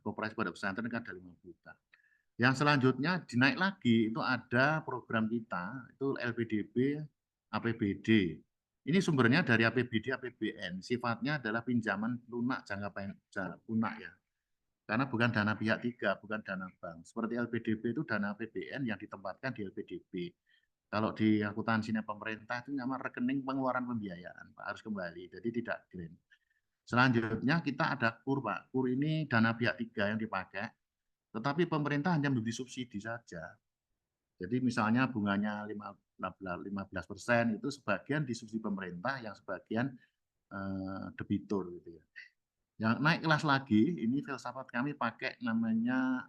koperasi pondok pesantren kan ada 50 juta. Yang selanjutnya dinaik lagi, itu ada program kita, itu LPDB, APBD. Ini sumbernya dari APBD, APBN, sifatnya adalah pinjaman lunak jangka lunak ya. Karena bukan dana pihak tiga, bukan dana bank. Seperti LPDB itu dana APBN yang ditempatkan di LPDB. Kalau di akuntansinya pemerintah itu nama rekening pengeluaran pembiayaan, Pak, harus kembali, jadi tidak green. Selanjutnya kita ada KUR, Pak. KUR ini dana pihak tiga yang dipakai, tetapi pemerintah hanya memberi subsidi saja. Jadi misalnya bunganya 15% itu sebagian disubsidi pemerintah, yang sebagian debitur gitu ya. Yang naik kelas lagi, ini filsafat kami pakai namanya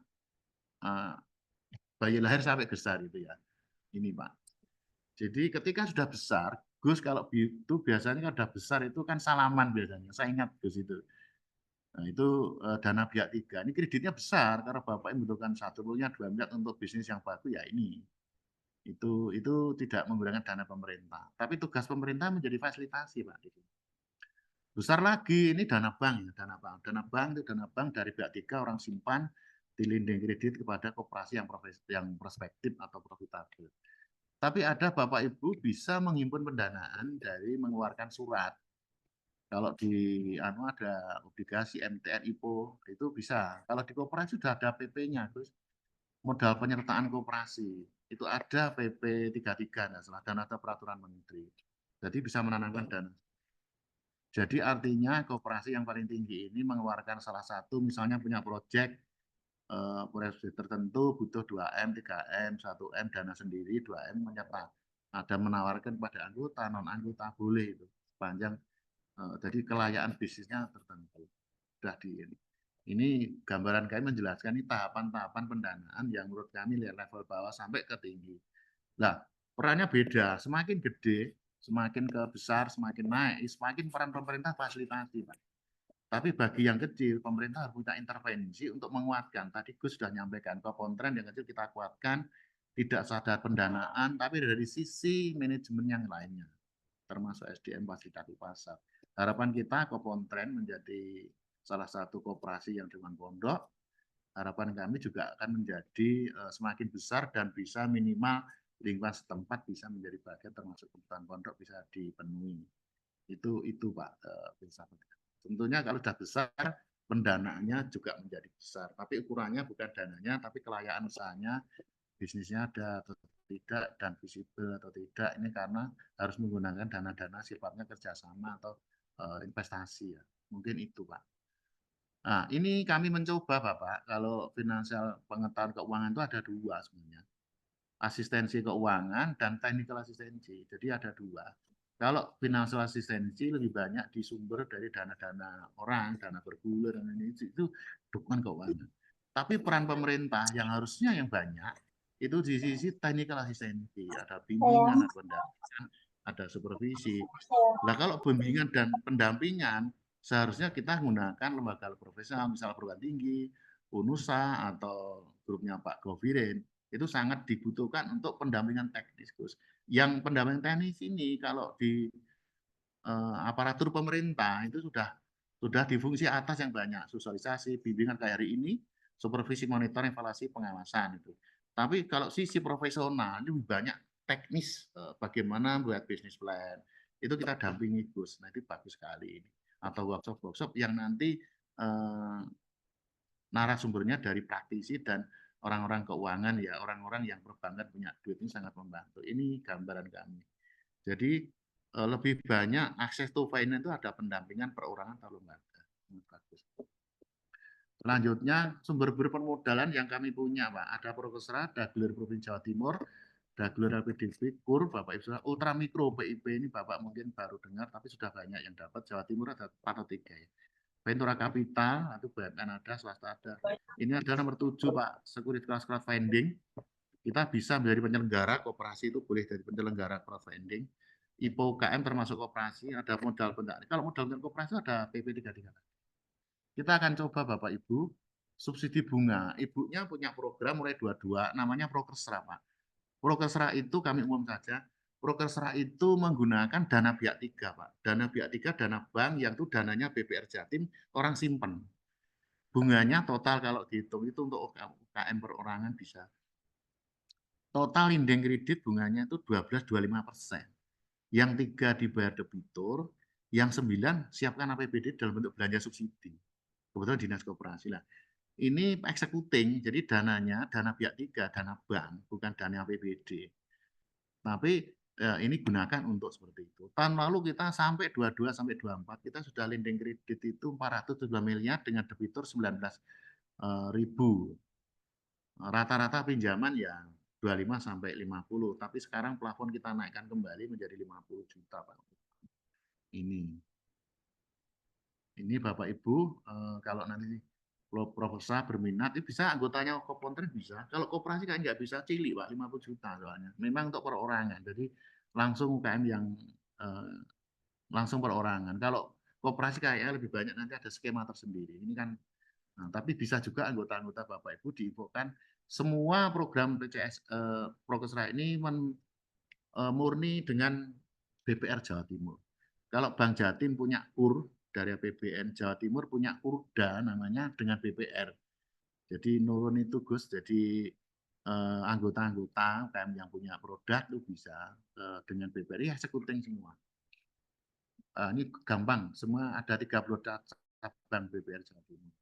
bayi lahir sampai besar itu ya. Ini Pak. Jadi ketika sudah besar, Gus kalau itu biasanya kan sudah besar itu kan salaman biasanya. Saya ingat Gus itu. Nah, itu dana pihak tiga. Ini kreditnya besar karena Bapak membutuhkan 1 miliar, 2 miliar untuk bisnis yang bagus ya ini. Itu tidak menggunakan dana pemerintah. Tapi tugas pemerintah menjadi fasilitasi, Pak. Besar lagi, ini dana bank ya, dana bank. Dana bank itu dana bank dari pihak tiga, orang simpan di lending kredit kepada koperasi yang prospektif atau profitabel. Tapi ada Bapak Ibu bisa menghimpun pendanaan dari mengeluarkan surat. Kalau di ada obligasi MTN IPO itu bisa. Kalau di koperasi sudah ada PP-nya, Gus. Modal penyertaan koperasi itu ada PP 33 salah, dan ada peraturan menteri. Jadi bisa menanamkan dana. Jadi artinya koperasi yang paling tinggi ini mengeluarkan salah satu, misalnya punya proyek tertentu butuh 2M, 3M, 1M dana sendiri, 2M menyerah. Ada menawarkan pada anggota, non anggota boleh itu sepanjang jadi kelayaan bisnisnya tertentu. Sudah ini gambaran kami menjelaskan ini tahapan-tahapan pendanaan yang menurut kami level bawah sampai ke tinggi. Nah, perannya beda, semakin gede, semakin ke besar, semakin naik, semakin peran pemerintah fasilitasi, Pak. Tapi bagi yang kecil, pemerintah harus punya intervensi untuk menguatkan. Tadi Gus sudah menyampaikan, kontren yang kecil kita kuatkan, tidak sadar pendanaan, tapi dari sisi manajemen yang lainnya, termasuk SDM fasilitasi pasar. Harapan kita kontren menjadi salah satu koperasi yang dengan pondok. Harapan kami juga akan menjadi semakin besar dan bisa minimal lingkungan setempat bisa menjadi bagian termasuk kebutuhan pondok bisa dipenuhi. Itu Pak filsafat. Tentunya kalau sudah besar pendanaannya juga menjadi besar, tapi ukurannya bukan dananya tapi kelayaan usahanya, bisnisnya ada atau tidak dan visible atau tidak, ini karena harus menggunakan dana-dana sifatnya kerjasama atau investasi ya. Mungkin itu Pak. Nah, ini kami mencoba Bapak, kalau finansial pengetahuan keuangan itu ada dua sebenarnya. Asistensi keuangan dan technical asistensi. Jadi ada dua. Kalau financial asistensi lebih banyak disumber dari dana-dana orang, dana bergulir, dan ini itu dukungan keuangan. Tapi peran pemerintah yang harusnya yang banyak itu di sisi technical asistensi, ada bimbingan, ada pendampingan, ada supervisi. Nah, kalau bimbingan dan pendampingan seharusnya kita menggunakan lembaga profesional, misalnya perguruan tinggi, UNUSA atau grupnya Pak Goviren, itu sangat dibutuhkan untuk pendampingan teknis, Gus. Yang pendampingan teknis ini kalau di aparatur pemerintah itu sudah di fungsi atas yang banyak, sosialisasi, bimbingan kayak hari ini, supervisi, monitor, evaluasi, pengawasan itu. Tapi kalau sisi profesional itu lebih banyak teknis, bagaimana buat bisnis plan, itu kita dampingi Gus. Nah itu bagus sekali ini. Atau workshop yang nanti narasumbernya dari praktisi dan orang-orang keuangan ya, orang-orang yang perbankan punya duit ini sangat membantu. Ini gambaran kami. Jadi lebih banyak akses to finance itu ada pendampingan perorangan atau lembaga. Bagus. Selanjutnya sumber permodalan yang kami punya Pak, ada Prokesra, Dagelir Provinsi Jawa Timur, Dagelir LPDB, KUR, Bapak Ibu, Ultra Mikro PIP ini Bapak mungkin baru dengar, tapi sudah banyak yang dapat. Jawa Timur ada 4 atau 3 ya. Ventura Capital, itu BUMN ada, swasta ada. Ini adalah nomor 7 Pak, Securitas Crowdfunding. Kita bisa menjadi penyelenggara koperasi, itu boleh dari penyelenggara crowdfunding. IPO UKM termasuk koperasi, ada modal pendanaan. Kalau modal koperasi ada PP33. Kita akan coba Bapak Ibu subsidi bunga. Ibunya punya program mulai 22 namanya Prokesra, Pak. Prokesra itu kami umum saja. Prokesra itu menggunakan dana pihak 3, Pak. Dana pihak 3 dana bank yang itu dananya BPR Jatim orang simpen. Bunganya total kalau dihitung itu untuk UKM perorangan bisa. Total linding kredit bunganya itu 12,25%. Yang 3 dibayar debitur, yang 9 siapkan APBD dalam bentuk belanja subsidi. Kebetulan dinas koperasi lah. Ini executing, jadi dananya dana pihak 3, dana bank, bukan dana APBD. Tapi ini gunakan untuk seperti itu. Tahun lalu kita sampai 22 sampai 24, kita sudah lending kredit itu 402 miliar dengan debitur 19.000. Rata-rata pinjaman ya 25 sampai 50, tapi sekarang plafon kita naikkan kembali menjadi 50 juta, Pak. Ini Bapak Ibu, kalau nanti proposal berminat, itu bisa anggotanya Kopontren bisa. Kalau koperasi kan nggak bisa, cilik Pak, 50 juta soalnya. Memang untuk perorangan, jadi langsung UKM yang langsung perorangan. Kalau koperasi kayaknya lebih banyak nanti ada skema tersendiri. Ini kan, nah, tapi bisa juga anggota-anggota Bapak Ibu diinfokan semua program PCS Prokesra ini murni dengan BPR Jawa Timur. Kalau Bank Jatim punya KUR dari APBN, Jawa Timur punya KURDA namanya dengan BPR. Jadi nurun itu Gus, jadi anggota-anggota UKM yang punya produk itu bisa dengan BPR ya executing semua. Ini gampang, semua ada 30 cabang BPR Jawa Timur.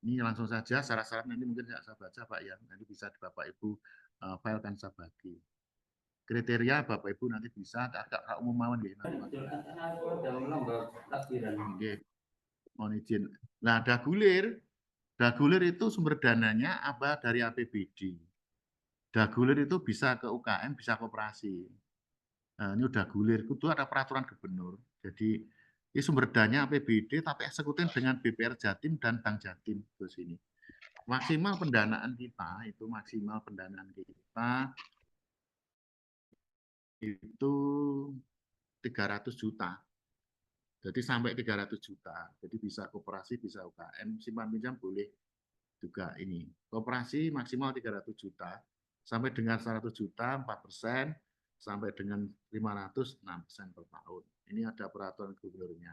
Ini langsung saja syarat-syarat nanti mungkin saya baca Pak ya, nanti bisa Bapak Ibu filekan saya bagi. Kriteria Bapak Ibu nanti bisa agak umum mawon nggih. Nggih. Mohon izin. Nah, dagulir itu sumber dananya apa dari APBD. Dagulir itu bisa ke UKM, bisa koperasi. Nah, ini udah gulir, itu ada peraturan gubernur. Jadi ini sumber dananya APBD tapi eksekutif dengan BPR Jatim dan Bank Jatim ke sini. Maksimal pendanaan kita itu itu 300 juta. Jadi sampai 300 juta. Jadi bisa koperasi, bisa UKM, simpan pinjam boleh juga ini. Koperasi maksimal 300 juta. Sampai dengan 100 juta 4%, sampai dengan 500 6% per tahun. Ini ada peraturan gubernurnya.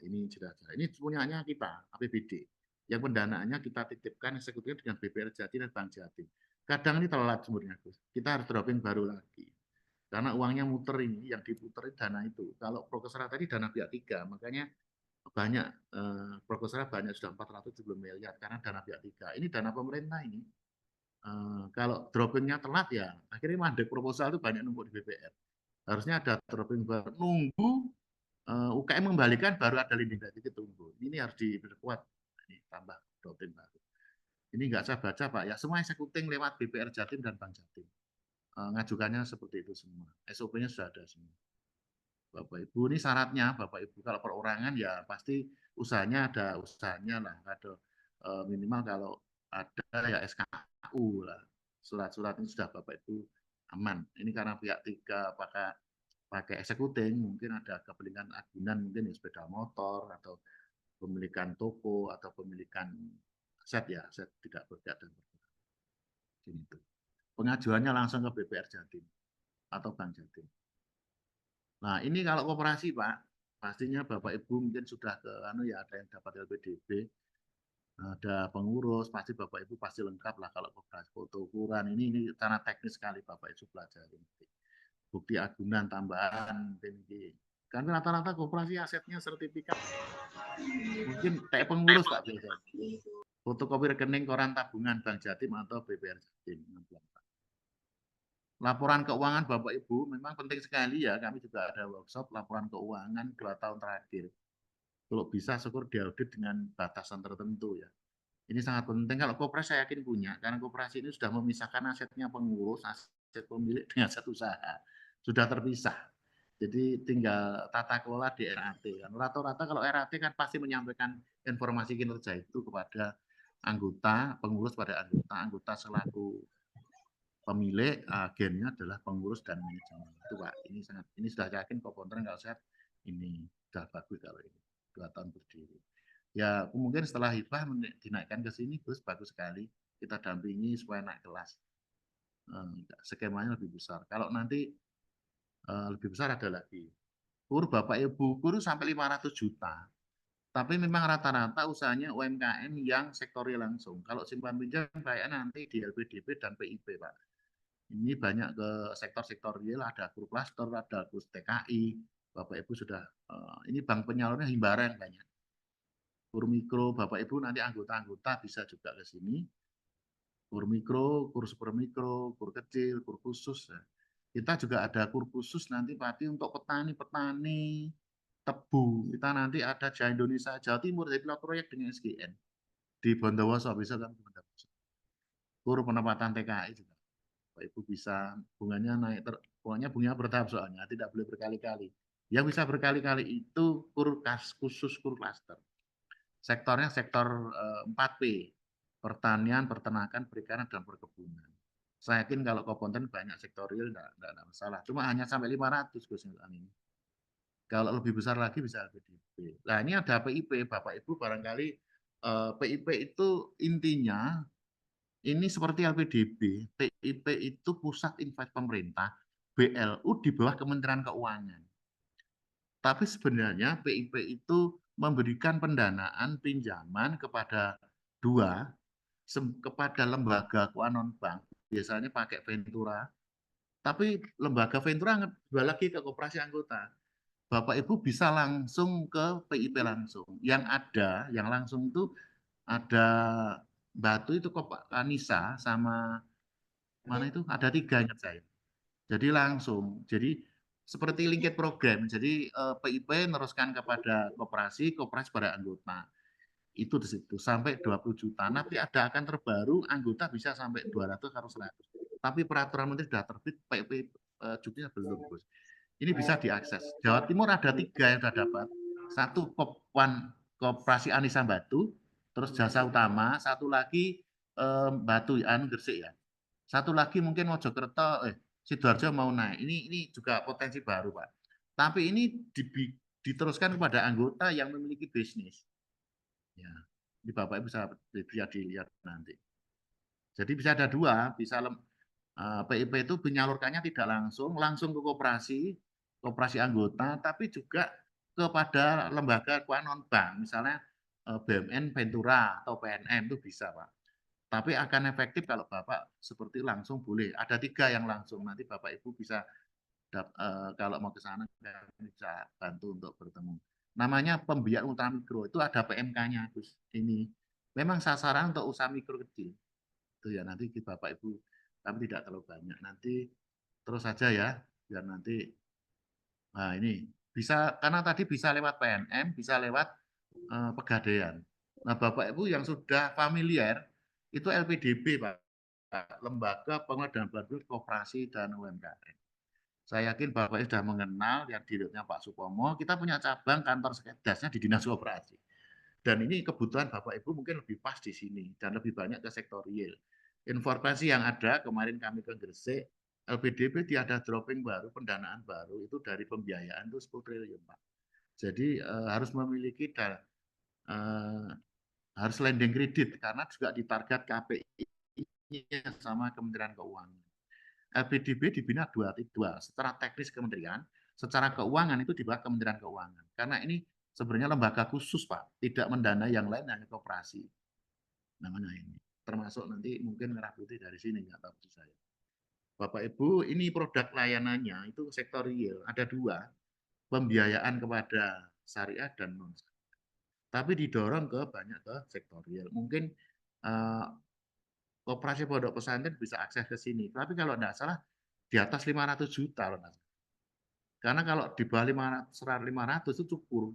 Ini jelas. Ini punyanya kita, APBD. Yang pendanaannya kita titipkan eksekutifnya dengan BPR Jatim dan Bank Jatim. Kadang ini telat sumbernya, Gus. Kita harus dropping baru lagi. Karena uangnya muter ini, yang diputerin dana itu. Kalau Prokesra tadi dana pihak 3, makanya banyak Prokesra banyak sudah 470 miliar karena dana pihak 3. Ini dana pemerintah ini. Kalau droppingnya telat ya, akhirnya mandek proposal itu banyak numpuk di BPR. Harusnya ada dropping baru. Nunggu UKM membalikan baru ada linding kredit tunggu. Ini harus diperkuat. Ini tambah dropping baru. Ini nggak saya baca Pak ya, semua eksekuting lewat BPR Jatim dan Bank Jatim. Ngajukannya seperti itu semua. SOP-nya sudah ada semua. Bapak Ibu, ini syaratnya Bapak Ibu kalau perorangan ya pasti usahanya ada usahanya lah. Ada minimal kalau ada ya SKU lah. Surat-surat ini sudah Bapak Ibu aman. Ini karena pihak 3 pakai eksekuting, mungkin ada kepemilikan agunan, mungkin ya sepeda motor atau pemilikan toko atau pemilikan aset ya, aset tidak bergerak dan bergerak. Gitu. Pengajuannya langsung ke BPR Jatim atau Bank Jatim. Nah, ini kalau koperasi, Pak, pastinya Bapak Ibu mungkin sudah ke ya ada yang dapat LPDB, ada pengurus, pasti Bapak Ibu pasti lengkap lah kalau koperasi foto ukuran ini karena teknis sekali Bapak Ibu pelajari. Bukti agunan tambahan mungkin kan rata-rata koperasi asetnya sertifikat mungkin kayak pengurus Pak biasa. Fotokopi rekening koran tabungan Bank Jatim atau BPR Jatim. Laporan keuangan Bapak Ibu memang penting sekali ya. Kami juga ada workshop laporan keuangan 2 tahun terakhir. Kalau bisa syukur diaudit dengan batasan tertentu ya. Ini sangat penting. Kalau koperasi saya yakin punya, karena koperasi ini sudah memisahkan asetnya pengurus, aset pemilik dengan aset usaha. Sudah terpisah. Jadi tinggal tata kelola di RAT. Rata-rata kalau RAT kan pasti menyampaikan informasi kinerja itu kepada anggota, pengurus pada anggota, anggota selaku pemilik, agennya adalah pengurus dan manajemen. Itu Pak, ini sudah yakin Kompontren kalau saya ini sudah bagus kalau ini 2 tahun berdiri. Ya mungkin setelah hibah dinaikkan ke sini Gus, bagus sekali. Kita dampingi supaya naik kelas. Skemanya lebih besar. Kalau nanti lebih besar ada lagi. KUR Bapak Ibu, KUR sampai 500 juta. Tapi memang rata-rata usahanya UMKM yang sektorial langsung. Kalau simpan pinjam kayaknya nanti di LPDP dan PIP Pak. Ini banyak ke sektor-sektor real, ada KUR cluster, ada KUR TKI. Bapak Ibu sudah, ini bank penyalurnya Himbaran banyak. KUR mikro, Bapak Ibu nanti anggota-anggota bisa juga ke sini. KUR mikro, KUR super mikro, KUR kecil, KUR khusus. Kita juga ada KUR khusus nanti Pak untuk petani-petani tebu. Kita nanti ada Jawa Indonesia, Jawa Timur, jadi proyek dengan SGN. Di Bondowoso bisa kan KUR penempatan TKI juga. Bapak Ibu bisa bunganya naik, pokoknya bunganya bertahap soalnya, tidak boleh berkali-kali. Yang bisa berkali-kali itu KUR khusus KUR cluster. Sektornya sektor 4P, pertanian, peternakan, perikanan, dan perkebunan. Saya yakin kalau Kompontren banyak sektorial, tidak ada masalah. Cuma hanya sampai 500 Gus ini. Kalau lebih besar lagi bisa LPDP. Nah ini ada PIP, Bapak Ibu barangkali PIP itu intinya ini seperti LPDP, PIP itu pusat investasi pemerintah, BLU di bawah Kementerian Keuangan. Tapi sebenarnya PIP itu memberikan pendanaan pinjaman kepada kepada lembaga keuangan non-bank, biasanya pakai Ventura. Tapi lembaga Ventura jual lagi ke koperasi anggota. Bapak Ibu bisa langsung ke PIP langsung. Yang langsung itu ada Batu itu Anissa sama mana itu ada 3 ingat saya. Jadi langsung. Jadi seperti linked program. Jadi PIP meneruskan kepada koperasi pada anggota. Itu di situ sampai 20 juta. Nanti ada akan terbaru anggota bisa sampai 200 atau 100. Tapi peraturan menteri sudah terbit, PIP juknya belum Gus. Ini bisa diakses. Jawa Timur ada 3 yang sudah dapat. 1 Koperasi Anissa Batu, terus Jasa Utama, 1 lagi Batu Gresik ya. 1 lagi mungkin Mojokerto, Sidoarjo mau naik. Ini juga potensi baru Pak. Tapi ini diteruskan kepada anggota yang memiliki bisnis. Ya, di Bapak Ibu bisa dilihat nanti. Jadi bisa ada 2, bisa PIP itu menyalurkannya tidak langsung ke koperasi anggota, tapi juga kepada lembaga keuangan non-bank, misalnya BMN, Ventura atau PNM itu bisa Pak. Tapi akan efektif kalau Bapak seperti langsung boleh. Ada 3 yang langsung. Nanti Bapak Ibu bisa kalau mau ke sana bisa bantu untuk bertemu. Namanya pembiayaan ultramikro itu ada PMK-nya Gus. Ini memang sasaran untuk usaha mikro kecil. Itu ya nanti Bapak Ibu tapi tidak terlalu banyak. Nanti terus saja ya biar nanti nah ini bisa karena tadi bisa lewat PNM, bisa lewat Pegadaian. Nah, Bapak Ibu yang sudah familiar itu LPDB Pak. Lembaga Pengelolaan Bantuan Koperasi dan UMKM. Saya yakin Bapak sudah mengenal yang direkturnya Pak Supomo. Kita punya cabang kantor sekedasnya di Dinas Koperasi. Dan ini kebutuhan Bapak Ibu mungkin lebih pas di sini dan lebih banyak ke sektor real. Informasi yang ada kemarin kami ke Gresik, LPDP tiada dropping baru, pendanaan baru itu dari pembiayaan itu 10 triliun Pak. Jadi harus memiliki harus lending kredit karena juga ditarget KPI sama Kementerian Keuangan. LPDP dibina dua, secara teknis kementerian, secara keuangan itu di bawah Kementerian Keuangan. Karena ini sebenarnya lembaga khusus Pak, tidak mendanai yang lain hanya koperasi. Namanya ini. Termasuk nanti mungkin Merah Putih dari sini, nggak tahu saya. Bapak Ibu, ini produk layanannya itu sektor real. Ada 2, pembiayaan kepada syariah dan non syariah. Tapi didorong ke banyak ke sektor real. Mungkin koperasi pondok pesantren bisa akses ke sini. Tapi kalau tidak salah di atas 500 juta. Karena kalau di bawah 500 itu cukup.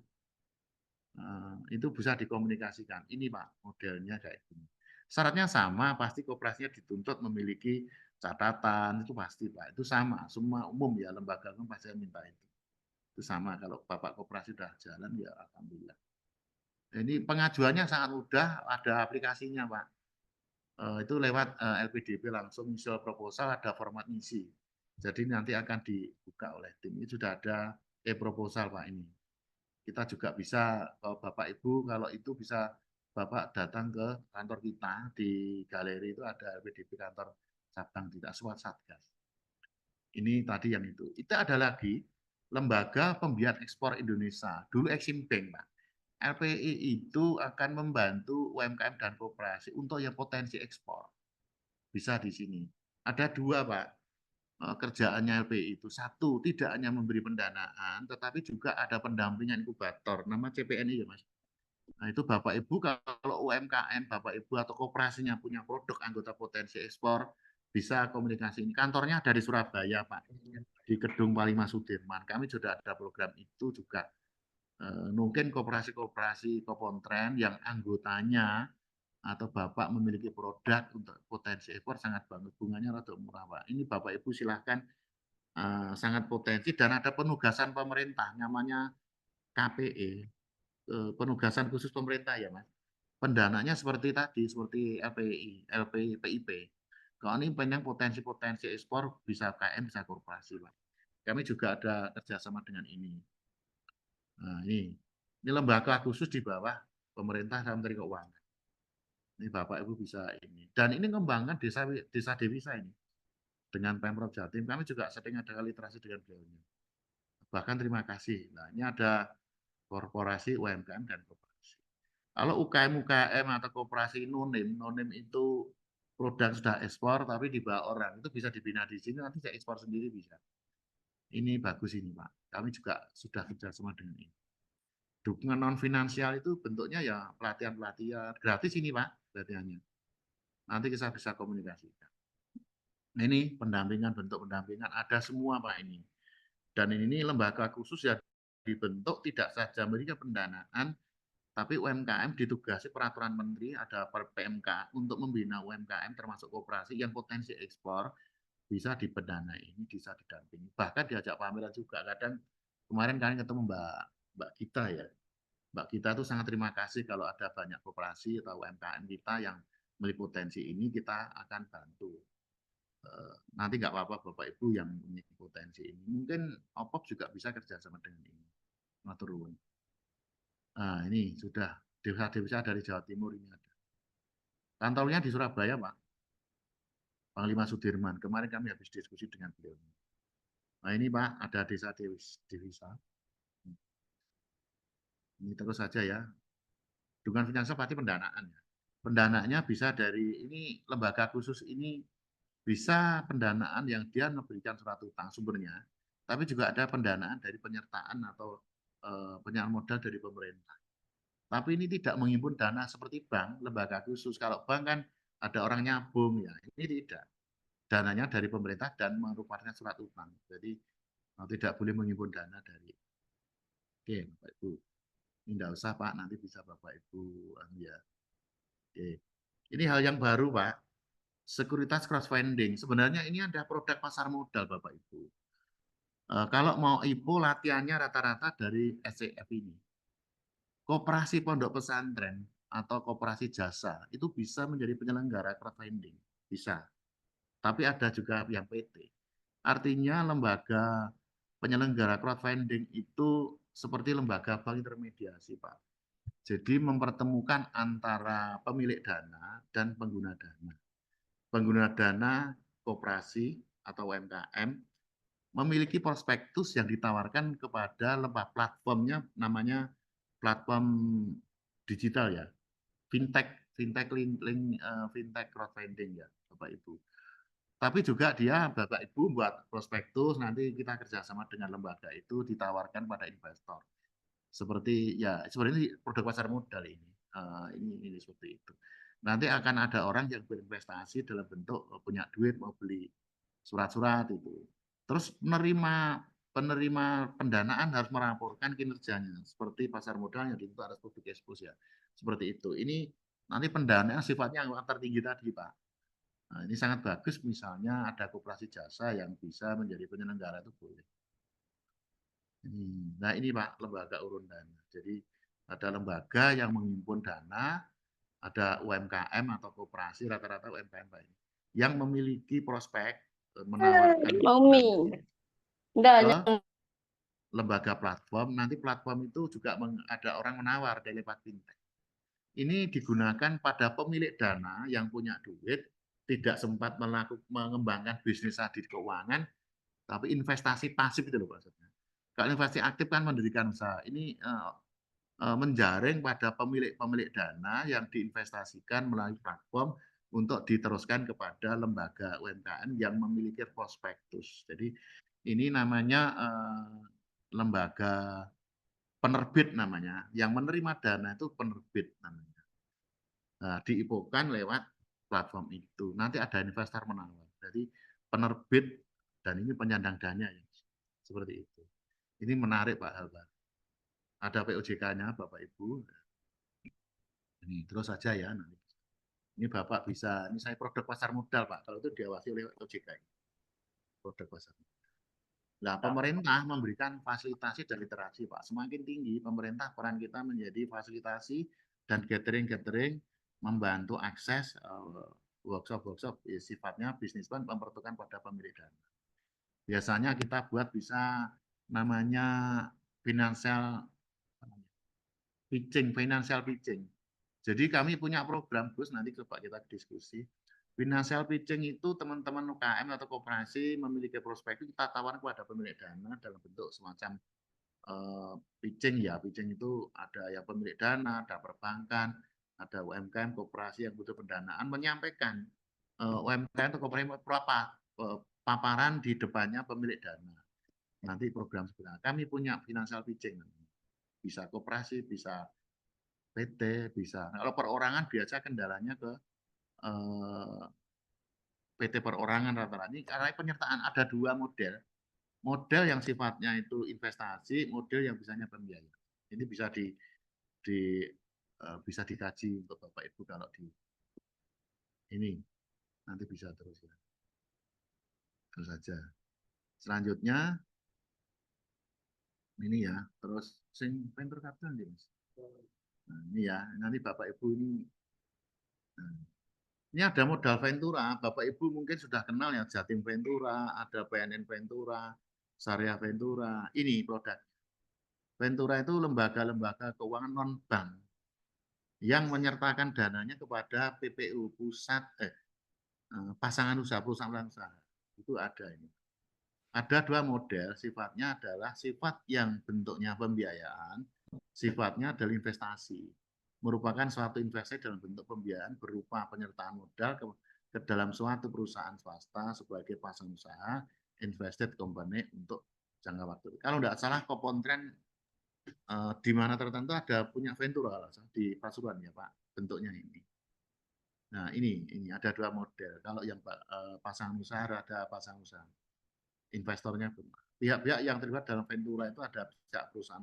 Itu bisa dikomunikasikan. Ini Pak modelnya kayak gini. Syaratnya sama, pasti koperasinya dituntut memiliki catatan, itu pasti Pak. Itu sama, semua umum ya, lembaga umum pasti minta itu. Itu sama, kalau Bapak koperasi sudah jalan ya alhamdulillah. Ini pengajuannya sangat mudah, ada aplikasinya Pak. itu lewat LPDP langsung misal proposal, ada format ngisi. Jadi nanti akan dibuka oleh tim. Ini sudah ada proposal Pak ini. Kita juga bisa, Bapak Ibu, kalau itu bisa Bapak datang ke kantor kita di galeri itu ada LPDP kantor cabang tidak Swat Satgas. Ini tadi yang itu. Itu ada lagi Lembaga Pembiayaan Ekspor Indonesia. Dulu Exim Bank, Pak. LPI itu akan membantu UMKM dan koperasi untuk yang potensi ekspor. Bisa di sini. Ada dua, Pak. Kerjaannya LPI itu. Satu, tidak hanya memberi pendanaan, tetapi juga ada pendampingan inkubator. Nama CPNI ya, Mas. Nah, itu Bapak Ibu kalau UMKM, Bapak Ibu atau koperasinya punya produk anggota potensi ekspor, bisa komunikasi ini. Kantornya dari Surabaya, Pak. Di Gedung Palima Sudirman. Kami sudah ada program itu juga. Mungkin koperasi-koperasi Kopontren yang anggotanya atau Bapak memiliki produk untuk potensi ekspor sangat bagus, bunganya rada murah, Pak. Ini Bapak Ibu silahkan, sangat potensi dan ada penugasan pemerintah namanya KPE, penugasan khusus pemerintah ya Mas. Pendananya seperti tadi, seperti LPIP. Kalau ini banyak potensi-potensi ekspor bisa KM, bisa korporasi, Pak. Kami juga ada kerjasama dengan ini. Nah, ini lembaga khusus di bawah pemerintah dan Menteri Keuangan. Ini Bapak Ibu bisa ini. Dan ini mengembangkan desa devisa ini. Dengan Pemprov Jatim, kami juga sering ada literasi dengan beliaunya. Bahkan terima kasih. Nah, ini ada korporasi UMKM dan koperasi. Kalau UKM atau koperasi nonim itu produk sudah ekspor tapi dibawa orang, itu bisa dibina di sini, nanti saya ekspor sendiri bisa. Ini bagus ini Pak. Kami juga sudah kerjasama dengan ini. Dukungan non finansial itu bentuknya ya pelatihan gratis ini Pak, pelatihannya. Nanti kita bisa komunikasikan. Nah, ini pendampingan, bentuk pendampingan ada semua Pak ini. Dan ini lembaga khusus ya dibentuk tidak saja memberikan pendanaan, tapi UMKM ditugasi peraturan menteri ada PMK untuk membina UMKM termasuk koperasi yang potensi ekspor bisa dipendanai, ini bisa didampingi. Bahkan diajak pameran juga. Kadang kemarin kalian ketemu Mbak Gita ya. Mbak Gita itu sangat terima kasih kalau ada banyak koperasi atau UMKM kita yang memiliki potensi ini, kita akan bantu. Nanti nggak apa-apa Bapak Ibu yang memiliki potensi ini. Mungkin OPOP juga bisa kerjasama dengan ini. Matur nuwun. Nah, ini sudah desa-desa dari Jawa Timur ini ada. Kantornya di Surabaya, Pak. Panglima Sudirman. Kemarin kami habis diskusi dengan beliau. Nah, ini Pak, ada desa devisa. Ini terus saja ya. Dukungan finansial pasti pendanaan ya. Pendanaannya bisa dari ini lembaga khusus ini bisa pendanaan yang dia memberikan surat utang sumbernya, tapi juga ada pendanaan dari penyertaan atau penyertaan modal dari pemerintah. Tapi ini tidak menghimpun dana seperti bank, lembaga khusus. Kalau bank kan ada orang nyabung ya, ini tidak. Dananya dari pemerintah dan merupakan surat utang. Jadi tidak boleh menghimpun dana dari. Oke, Bapak Ibu. Ini tidak usah Pak, nanti bisa Bapak Ibu ya. Oke. Ini hal yang baru Pak. Sekuritas crowdfunding. Sebenarnya ini ada produk pasar modal Bapak Ibu. Kalau mau IPO latihannya rata-rata dari SCF ini. Koperasi pondok pesantren atau koperasi jasa itu bisa menjadi penyelenggara crowdfunding. Bisa. Tapi ada juga yang PT. Artinya lembaga penyelenggara crowdfunding itu seperti lembaga bank intermediasi Pak. Jadi mempertemukan antara pemilik dana dan pengguna dana. Pengguna dana koperasi atau UMKM memiliki prospektus yang ditawarkan kepada lembaga platformnya namanya platform digital ya, fintech crowdfunding ya Bapak Ibu. Tapi juga dia Bapak Ibu buat prospektus, nanti kita kerjasama dengan lembaga itu ditawarkan pada investor. Seperti ya sebenarnya produk pasar modal ini. Ini seperti itu. Nanti akan ada orang yang berinvestasi dalam bentuk punya duit mau beli surat-surat itu. Terus penerima pendanaan harus melaporkan kinerjanya seperti pasar modalnya itu harus public expose ya. Seperti itu. Ini nanti pendanaan sifatnya yang tertinggi tadi Pak. Nah, ini sangat bagus misalnya ada koperasi jasa yang bisa menjadi penyelenggara itu boleh. Nah ini Pak lembaga urun dana. Jadi ada lembaga yang menghimpun dana ada UMKM atau koperasi, rata-rata UMKM Pak, ini, yang memiliki prospek menawarkan ke lembaga platform. Nanti platform itu juga ada orang menawar dari lewat fintech. Ini digunakan pada pemilik dana yang punya duit, tidak sempat mengembangkan bisnis di keuangan, tapi investasi pasif itu loh maksudnya. Kalau investasi aktif kan mendirikan usaha. Ini menjaring pada pemilik dana yang diinvestasikan melalui platform untuk diteruskan kepada lembaga UMKM yang memiliki prospektus. Jadi ini namanya lembaga penerbit namanya. Yang menerima dana itu penerbit namanya. Nah, diipokan lewat platform itu. Nanti ada investor menawar. Jadi penerbit dan ini penyandang dana ya. Seperti itu. Ini menarik Pak Halbar. Ada POJK-nya Bapak Ibu. Ini terus saja ya nanti. Ini Bapak bisa, ini saya produk pasar modal Pak. Kalau itu diawasi oleh OJK. Produk pasar modal. Nah, pemerintah memberikan fasilitasi dan literasi Pak. Semakin tinggi pemerintah, peran kita menjadi fasilitasi dan gathering membantu akses workshop sifatnya bisnis plan memperuntukkan pada pemilik dana. Biasanya kita buat bisa namanya financial pitching. Jadi kami punya program Gus, nanti coba kita diskusi. Financial pitching itu teman-teman UKM atau koperasi memiliki prospek itu kita tawarkan kepada pemilik dana dalam bentuk semacam pitching ya. Pitching itu ada yang pemilik dana, ada perbankan, ada UMKM, koperasi yang butuh pendanaan menyampaikan UMKM atau koperasi berapa paparan di depannya pemilik dana. Nanti program sebenarnya kami punya financial pitching, bisa koperasi, bisa PT, bisa. Kalau perorangan biasa kendalanya ke PT perorangan rata-rata. Ini karena penyertaan ada dua model. Model yang sifatnya itu investasi, model yang bisanya pembiayaan. Ini bisa bisa dikaji untuk Bapak Ibu kalau di ini nanti bisa terus ya. Terus saja. Selanjutnya ini ya, terus venture capital nih Mas. Nah, ini ya, nanti Bapak Ibu ini ini ada modal Ventura, Bapak Ibu mungkin sudah kenal ya, Jatim Ventura, ada PNN Ventura, Syariah Ventura, ini produk. Ventura itu lembaga-lembaga keuangan non-bank yang menyertakan dananya kepada PPU, pasangan usaha, perusahaan usaha. Itu ada ini. Ada dua model, sifatnya adalah sifat yang bentuknya pembiayaan, sifatnya adalah investasi. Merupakan suatu investasi dalam bentuk pembiayaan berupa penyertaan modal ke dalam suatu perusahaan swasta sebagai pasang usaha, invested company untuk jangka waktu. Kalau tidak salah Kopontren di mana tertentu ada punya Ventura di Pasuruan ya Pak, bentuknya ini. Nah ini ada dua model. Kalau yang pasangan usaha ada pasangan usaha. Investornya pihak-pihak yang terlibat dalam Ventura itu ada pihak perusahaan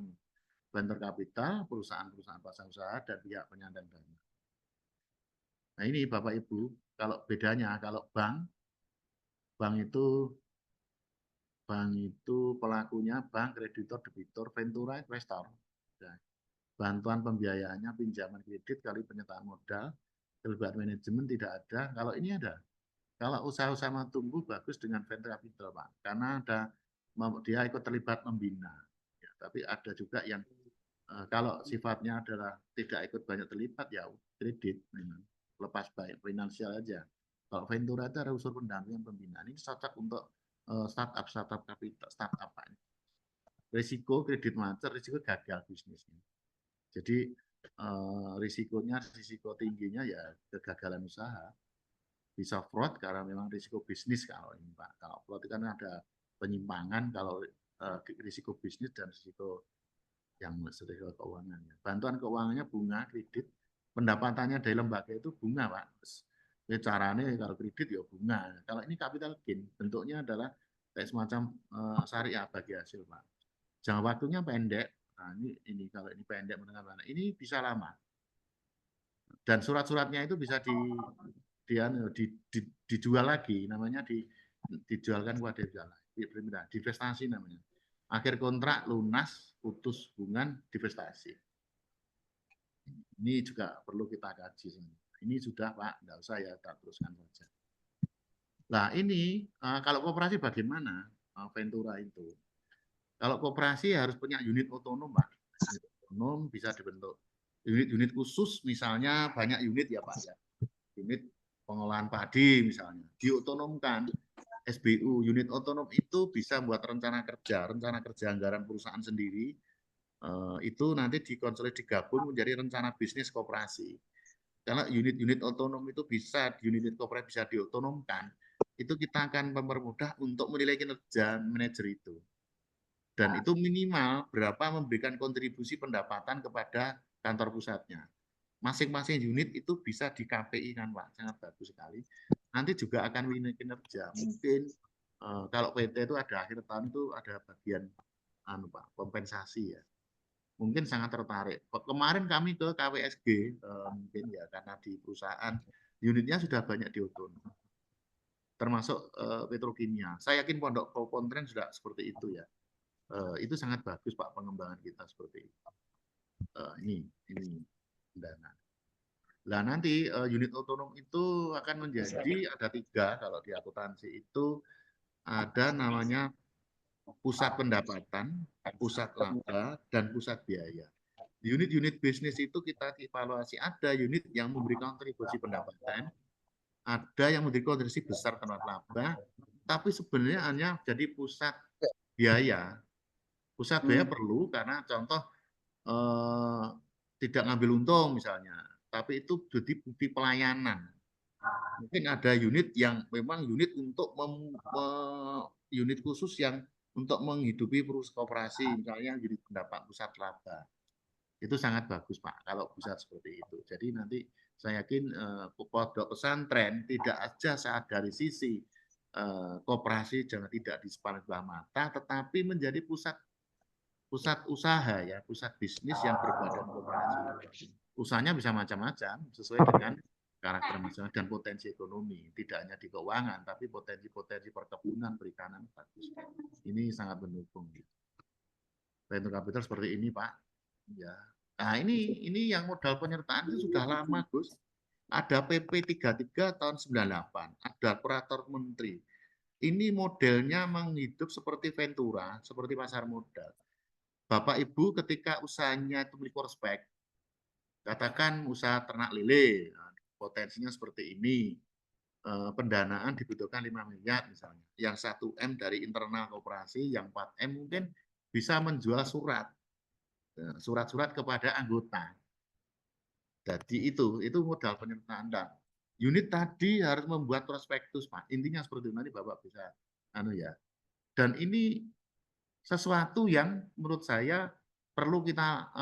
venture capital, perusahaan-perusahaan pasang usaha, dan pihak penyandang dana. Nah ini Bapak Ibu, kalau bedanya, kalau bank itu pelakunya bank, kreditor, debitur, Ventura investor. Nah, bantuan pembiayaannya pinjaman kredit kali penyertaan modal, terlibat manajemen tidak ada. Kalau ini ada. Kalau usaha-usaha mau tumbuh bagus dengan venture capital Pak, karena dia ikut terlibat membina. Ya, tapi ada juga yang kalau sifatnya adalah tidak ikut banyak terlibat ya kredit memang lepas baik finansial aja. Kalau Ventura itu ada unsur pendampingan pembinaan, ini cocok untuk startup kapital, startup Pak. Risiko kredit macet, risiko gagal bisnisnya. Jadi risiko tingginya ya kegagalan usaha. Bisa fraud karena memang risiko bisnis kalau ini Pak. Kalau fraud kan ada penyimpangan, kalau risiko bisnis dan risiko yang risiko keuangan. Bantuan keuangannya bunga kredit, pendapatannya dari lembaga itu bunga Pak. Caranya kalau kredit ya bunga. Kalau ini capital gain, bentuknya adalah kayak semacam syariah bagi hasil Pak. Jangka waktunya pendek. Nah ini kalau ini pendek menengah ini bisa lama. Dan surat-suratnya itu bisa dijual lagi, namanya dijualkan kepada divestasi namanya. Akhir kontrak lunas, putus hubungan, divestasi. Ini juga perlu kita kaji. Ini sudah Pak, enggak usah ya, tak teruskan saja. Nah ini kalau koperasi bagaimana Ventura itu? Kalau koperasi harus punya unit otonom Pak. Unit otonom bisa dibentuk. Unit-unit khusus misalnya banyak unit ya Pak ya. Unit pengolahan padi misalnya diotonomkan. SBU unit otonom itu bisa buat rencana kerja anggaran perusahaan sendiri. Itu nanti dikonsolidasi digabung menjadi rencana bisnis koperasi. Karena unit-unit otonom itu bisa, unit koperasi bisa diotonomkan, itu kita akan mempermudah untuk menilai kinerja manajer itu. Dan itu minimal berapa memberikan kontribusi pendapatan kepada kantor pusatnya. Masing-masing unit itu bisa di KPI kan Pak, sangat bagus sekali. Nanti juga akan menilai kinerja. Mungkin kalau PT itu ada akhir tahun itu ada bagian Pak, kompensasi ya. Mungkin sangat tertarik. Kemarin kami ke KWSG, mungkin ya karena di perusahaan unitnya sudah banyak diotonom, termasuk petrokimia. Saya yakin Pondok Kontren sudah seperti itu ya. Itu sangat bagus Pak pengembangan kita seperti itu. Ini dana. Nah nanti unit otonom itu akan menjadi ada 3 kalau di akuntansi itu ada namanya pusat pendapatan, pusat laba, dan pusat biaya. Unit-unit bisnis itu kita evaluasi, ada unit yang memberi kontribusi pendapatan, ada yang memberi kontribusi besar terhadap laba, tapi sebenarnya hanya jadi pusat biaya. Pusat biaya perlu karena contoh tidak ngambil untung misalnya, tapi itu jadi bukti pelayanan. Mungkin ada unit yang memang unit untuk unit khusus yang untuk menghidupi perusahaan koperasi, misalnya unit pendapat pusat laba. Itu sangat bagus Pak kalau bisa seperti itu. Jadi nanti saya yakin pondok pesantren tidak aja saat dari sisi koperasi jangan tidak di sebelah mata, tetapi menjadi pusat usaha ya, pusat bisnis yang berbadan koperasi. Usahanya bisa macam-macam sesuai dengan karakter masing-masing dan potensi ekonomi. Tidak hanya di keuangan, tapi potensi-potensi perkebunan, perikanan bagus. Ini sangat mendukung. Venture capital seperti ini Pak. Ya. Nah ini yang modal penyertaan itu sudah lama Gus. Ada PP 33 tahun 98, ada operator menteri. Ini modelnya menghidup seperti Ventura, seperti pasar modal. Bapak Ibu ketika usahanya itu beli prospek, katakan usaha ternak lele, potensinya seperti ini, pendanaan dibutuhkan 5 miliar misalnya, yang 1 M dari internal koperasi, yang 4 M mungkin bisa menjual surat-surat kepada anggota. Jadi itu modal penyertaan. Unit tadi harus membuat prospektus Pak, intinya seperti itu, nanti Bapak bisa ya. Dan ini sesuatu yang menurut saya perlu kita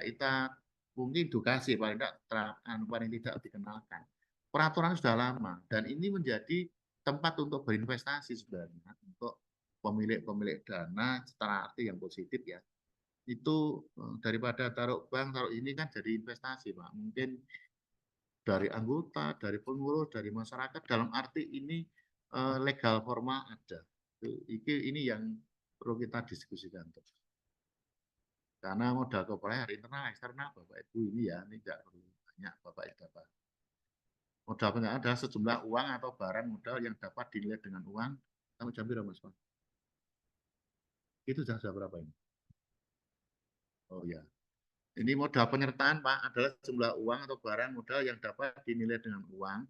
kita mungkin edukasi paling tidak dikenalkan. Peraturan sudah lama dan ini menjadi tempat untuk berinvestasi sebenarnya untuk pemilik dana secara arti yang positif ya. Itu daripada taruh bank, taruh ini kan jadi investasi Pak. Mungkin dari anggota, dari pengurus, dari masyarakat dalam arti ini legal formal ada. Ini yang perlu kita diskusikan terus. Karena modal koperasi hari internal eksternal Bapak Ibu ini ya, ini tidak perlu banyak Bapak Ibu dapat. Modal pengadaan adalah sejumlah uang atau barang modal yang dapat dinilai dengan uang. Kamu jam berapa Mas Pak? Itu sudah berapa ini? Oh ya. Ini modal penyertaan Pak adalah jumlah uang atau barang modal yang dapat dinilai dengan uang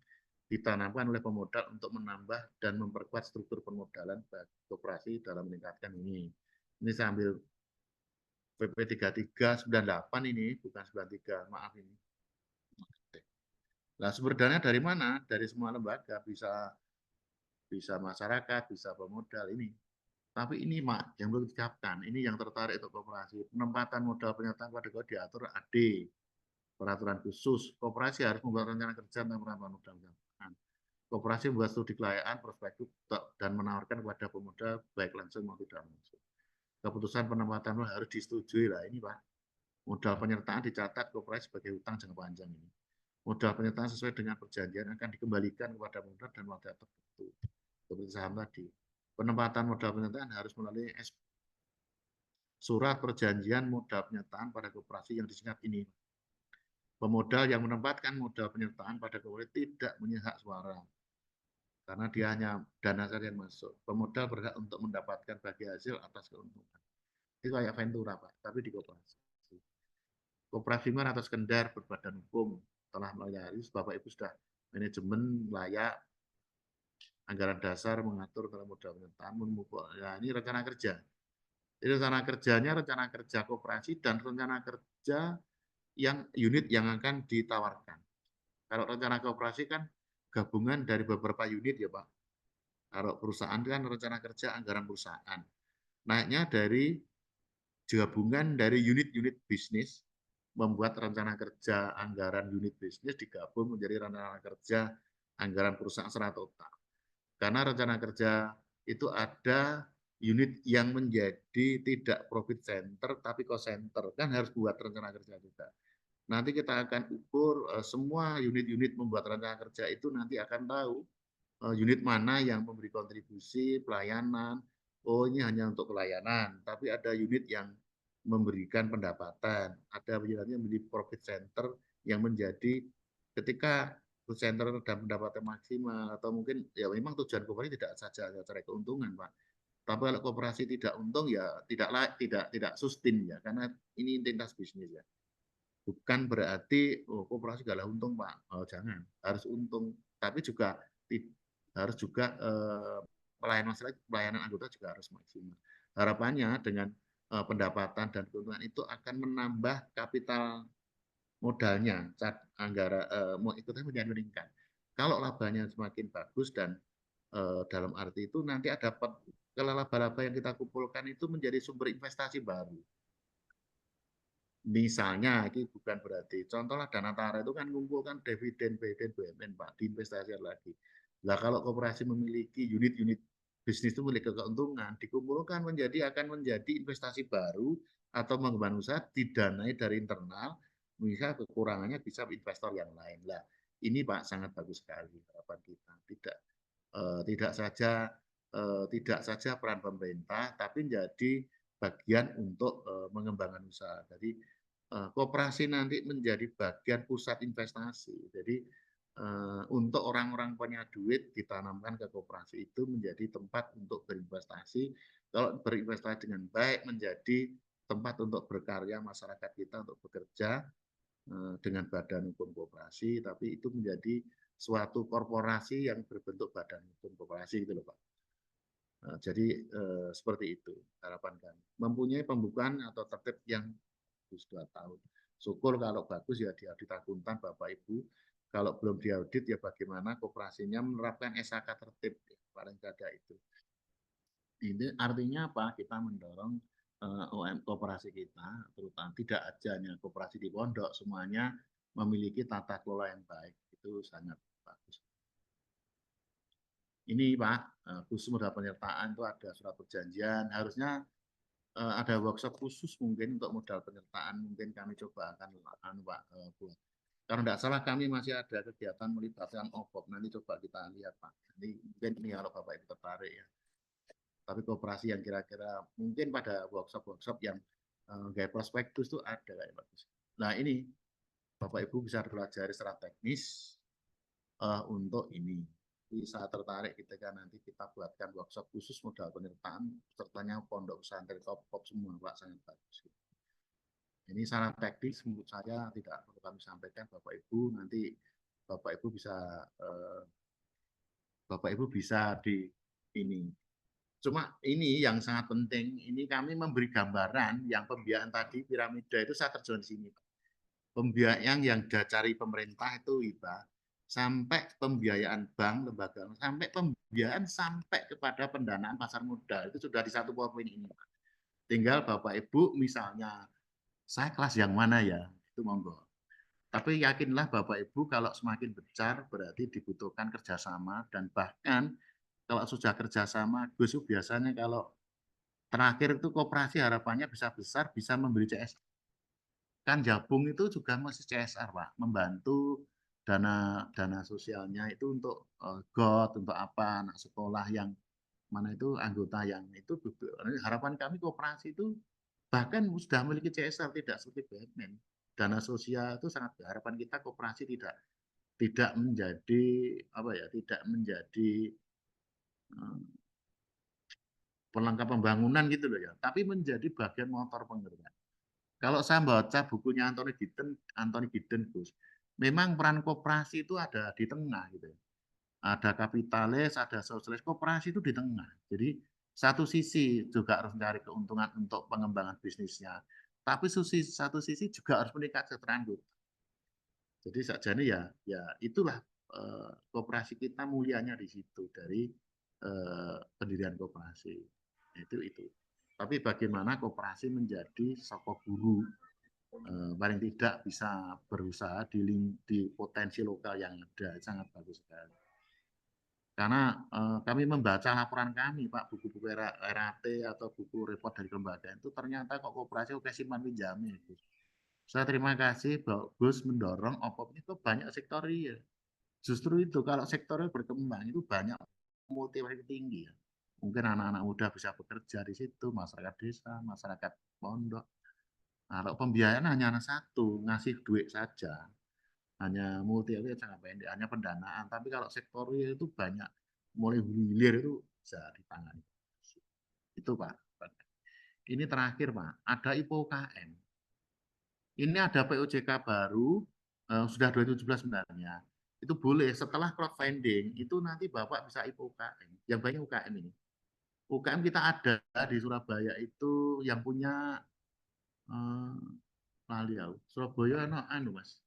ditanamkan oleh pemodal untuk menambah dan memperkuat struktur permodalan bagi koperasi dalam meningkatkan ini. Ini saya ambil PP 3398 ini, bukan 93, maaf ini. Nah, sumber dana dari mana? Dari semua lembaga, bisa masyarakat, bisa pemodal ini. Tapi ini Mak, yang belum disiapkan, ini yang tertarik untuk koperasi. Penempatan modal penyertaan pada diatur AD, peraturan khusus. Koperasi harus membuat rencana kerja tentang penempatan modal penyertaan. Koperasi membuat studi kelayakan, prospektif, dan menawarkan kepada pemodal baik langsung maupun tidak langsung. Keputusan penempatan harus disetujui lah ini Pak. Modal penyertaan dicatat koperasi sebagai hutang jangka panjang ini. Modal penyertaan sesuai dengan perjanjian akan dikembalikan kepada modal dan pada tertentu. Seperti saham tadi. Penempatan modal penyertaan harus melalui surat perjanjian modal penyertaan pada koperasi yang disingkat ini. Pemodal yang menempatkan modal penyertaan pada koperasi tidak punya hak suara karena dia hanya dana saja yang masuk. Pemodal berhak untuk mendapatkan bagi hasil atas keuntungan. Itu kayak Ventura, Pak, tapi di koperasi. Koperasi lingkungan atau sekedar berbadan hukum telah melayani, Bapak Ibu sudah manajemen layak, anggaran dasar mengatur dalam modal penyertaan, ya, ini rencana kerja. Jadi rencana kerjanya rencana kerja koperasi dan rencana kerja yang unit yang akan ditawarkan. Kalau rencana koperasi kan gabungan dari beberapa unit ya Pak. Kalau perusahaan kan rencana kerja anggaran perusahaan. Naiknya dari gabungan dari unit-unit bisnis, membuat rencana kerja anggaran unit bisnis digabung menjadi rencana kerja anggaran perusahaan secara total. Karena rencana kerja itu ada unit yang menjadi tidak profit center tapi cost center, kan harus buat rencana kerja juga. Nanti kita akan ukur semua unit-unit membuat rencana kerja itu nanti akan tahu unit mana yang memberi kontribusi pelayanan. Oh, ini hanya untuk pelayanan, tapi ada unit yang memberikan pendapatan, ada unit yang menjadi profit center yang menjadi ketika profit center dan pendapatan maksimal atau mungkin ya memang tujuan koperasi tidak saja cari keuntungan, Pak. Tapi kalau koperasi tidak untung ya tidak sustain ya karena ini identitas bisnis ya. Bukan berarti koperasi galah untung Pak, jangan, harus untung, tapi juga harus juga pelayanan anggota juga harus maksimal. Harapannya dengan pendapatan dan keuntungan itu akan menambah kapital modalnya, ikutnya menjadi meningkat. Kalau labanya semakin bagus dan dalam arti itu nanti ada kalau laba-laba yang kita kumpulkan itu menjadi sumber investasi baru. Misalnya, ini bukan berarti, contohlah dana tara itu kan mengumpulkan dividen BUMN, Pak, diinvestasikan lagi. Nah, kalau koperasi memiliki unit-unit bisnis itu memiliki keuntungan, dikumpulkan akan menjadi investasi baru atau mengembangkan usaha didanai dari internal, misal kekurangannya bisa investor yang lain. Lah, ini Pak sangat bagus sekali harapan kita. Tidak saja peran pemerintah, tapi menjadi bagian untuk mengembangkan usaha. Jadi koperasi nanti menjadi bagian pusat investasi. Jadi untuk orang-orang punya duit ditanamkan ke koperasi itu menjadi tempat untuk berinvestasi. Kalau berinvestasi dengan baik menjadi tempat untuk berkarya masyarakat kita untuk bekerja dengan badan hukum koperasi, tapi itu menjadi suatu korporasi yang berbentuk badan hukum koperasi gitu loh Pak. Jadi seperti itu harapan kami. Mempunyai pembukaan atau tertib yang 2 tahun. Syukur kalau bagus ya diaudit akuntan Bapak Ibu. Kalau belum diaudit ya bagaimana koperasinya menerapkan SHK tertib. Ya, paling tidak itu. Ini artinya apa? Kita mendorong koperasi kita, terutama tidak hanya koperasi di pondok, semuanya memiliki tata kelola yang baik. Itu sangat bagus. Ini Pak, khusus modal penyertaan itu ada surat perjanjian. Harusnya ada workshop khusus mungkin untuk modal penyertaan, mungkin kami coba akan Pak buat. Kalau tidak salah kami masih ada kegiatan melibatkan OPOP, nanti coba kita lihat Pak. Ini mungkin ini kalau Bapak Ibu tertarik ya. Tapi koperasi yang kira-kira mungkin pada workshop yang kayak prospektus itu ada kayak bagus. Nah ini Bapak Ibu bisa pelajari secara teknis untuk ini. Bisa tertarik ketika nanti kita buatkan workshop khusus modal penyertaan, pesertanya pondok pesantren top semua Pak, sangat bagus. Ini secara teknis menurut saya tidak perlu kami sampaikan Bapak Ibu, nanti Bapak Ibu bisa di ini. Cuma ini yang sangat penting, ini kami memberi gambaran yang pembiayaan tadi piramida itu saya terjun di sini. Pembiayaan yang dicari pemerintah itu hibah, sampai pembiayaan bank, lembaga, sampai pembiayaan sampai kepada pendanaan pasar modal itu sudah di satu poin ini. Tinggal Bapak Ibu misalnya saya kelas yang mana ya, itu monggo. Tapi yakinlah Bapak Ibu kalau semakin besar berarti dibutuhkan kerjasama dan bahkan kalau sudah kerjasama, Gus biasanya kalau terakhir itu koperasi harapannya bisa besar, bisa memberi CSR. Kan Jabung itu juga masih CSR Pak, membantu dana sosialnya itu untuk GOT, untuk apa, anak sekolah yang mana itu anggota yang itu. Harapan kami koperasi itu bahkan sudah memiliki CSR, tidak seperti BUMN. dana sosial itu sangat harapan kita koperasi tidak menjadi apa ya, tidak menjadi pelengkap pembangunan gitu loh ya, tapi menjadi bagian motor penggerak. Kalau saya baca bukunya Anthony Giddens, Gus, memang peran koperasi itu ada di tengah gitu ya. Ada kapitalis, ada sosialis, koperasi itu di tengah. Jadi satu sisi juga harus mencari keuntungan untuk pengembangan bisnisnya, tapi satu sisi juga harus meningkatkan kesejahteraan. Jadi sakjane ya itulah koperasi kita mulianya di situ dari pendirian koperasi. Itu. Tapi bagaimana koperasi menjadi soko guru, paling tidak bisa berusaha di potensi lokal yang ada, sangat bagus sekali. Karena kami membaca laporan kami, Pak, buku-buku RAT atau buku report dari kelembagaan itu ternyata kok koperasi oke simpan pinjamin, Gus. Saya terima kasih bahwa Gus mendorong OPOP itu banyak sektorial. Justru itu kalau sektornya berkembang itu banyak motivasi tinggi ya. Mungkin anak-anak muda bisa bekerja di situ, masyarakat desa, masyarakat pondok. Kalau pembiayaan hanya satu, ngasih duit saja, hanya multi itu sangat pendek, hanya pendanaan. Tapi kalau sektorial itu banyak, mulai hilir itu bisa ditangani. Itu Pak. Ini terakhir Pak, ada IPO UKM. Ini ada POJK baru, sudah 2017 sebenarnya. Itu boleh setelah crowdfunding, itu nanti Bapak bisa IPO UKM. Yang banyak UKM ini. UKM kita ada di Surabaya itu yang punya Surabaya Mas.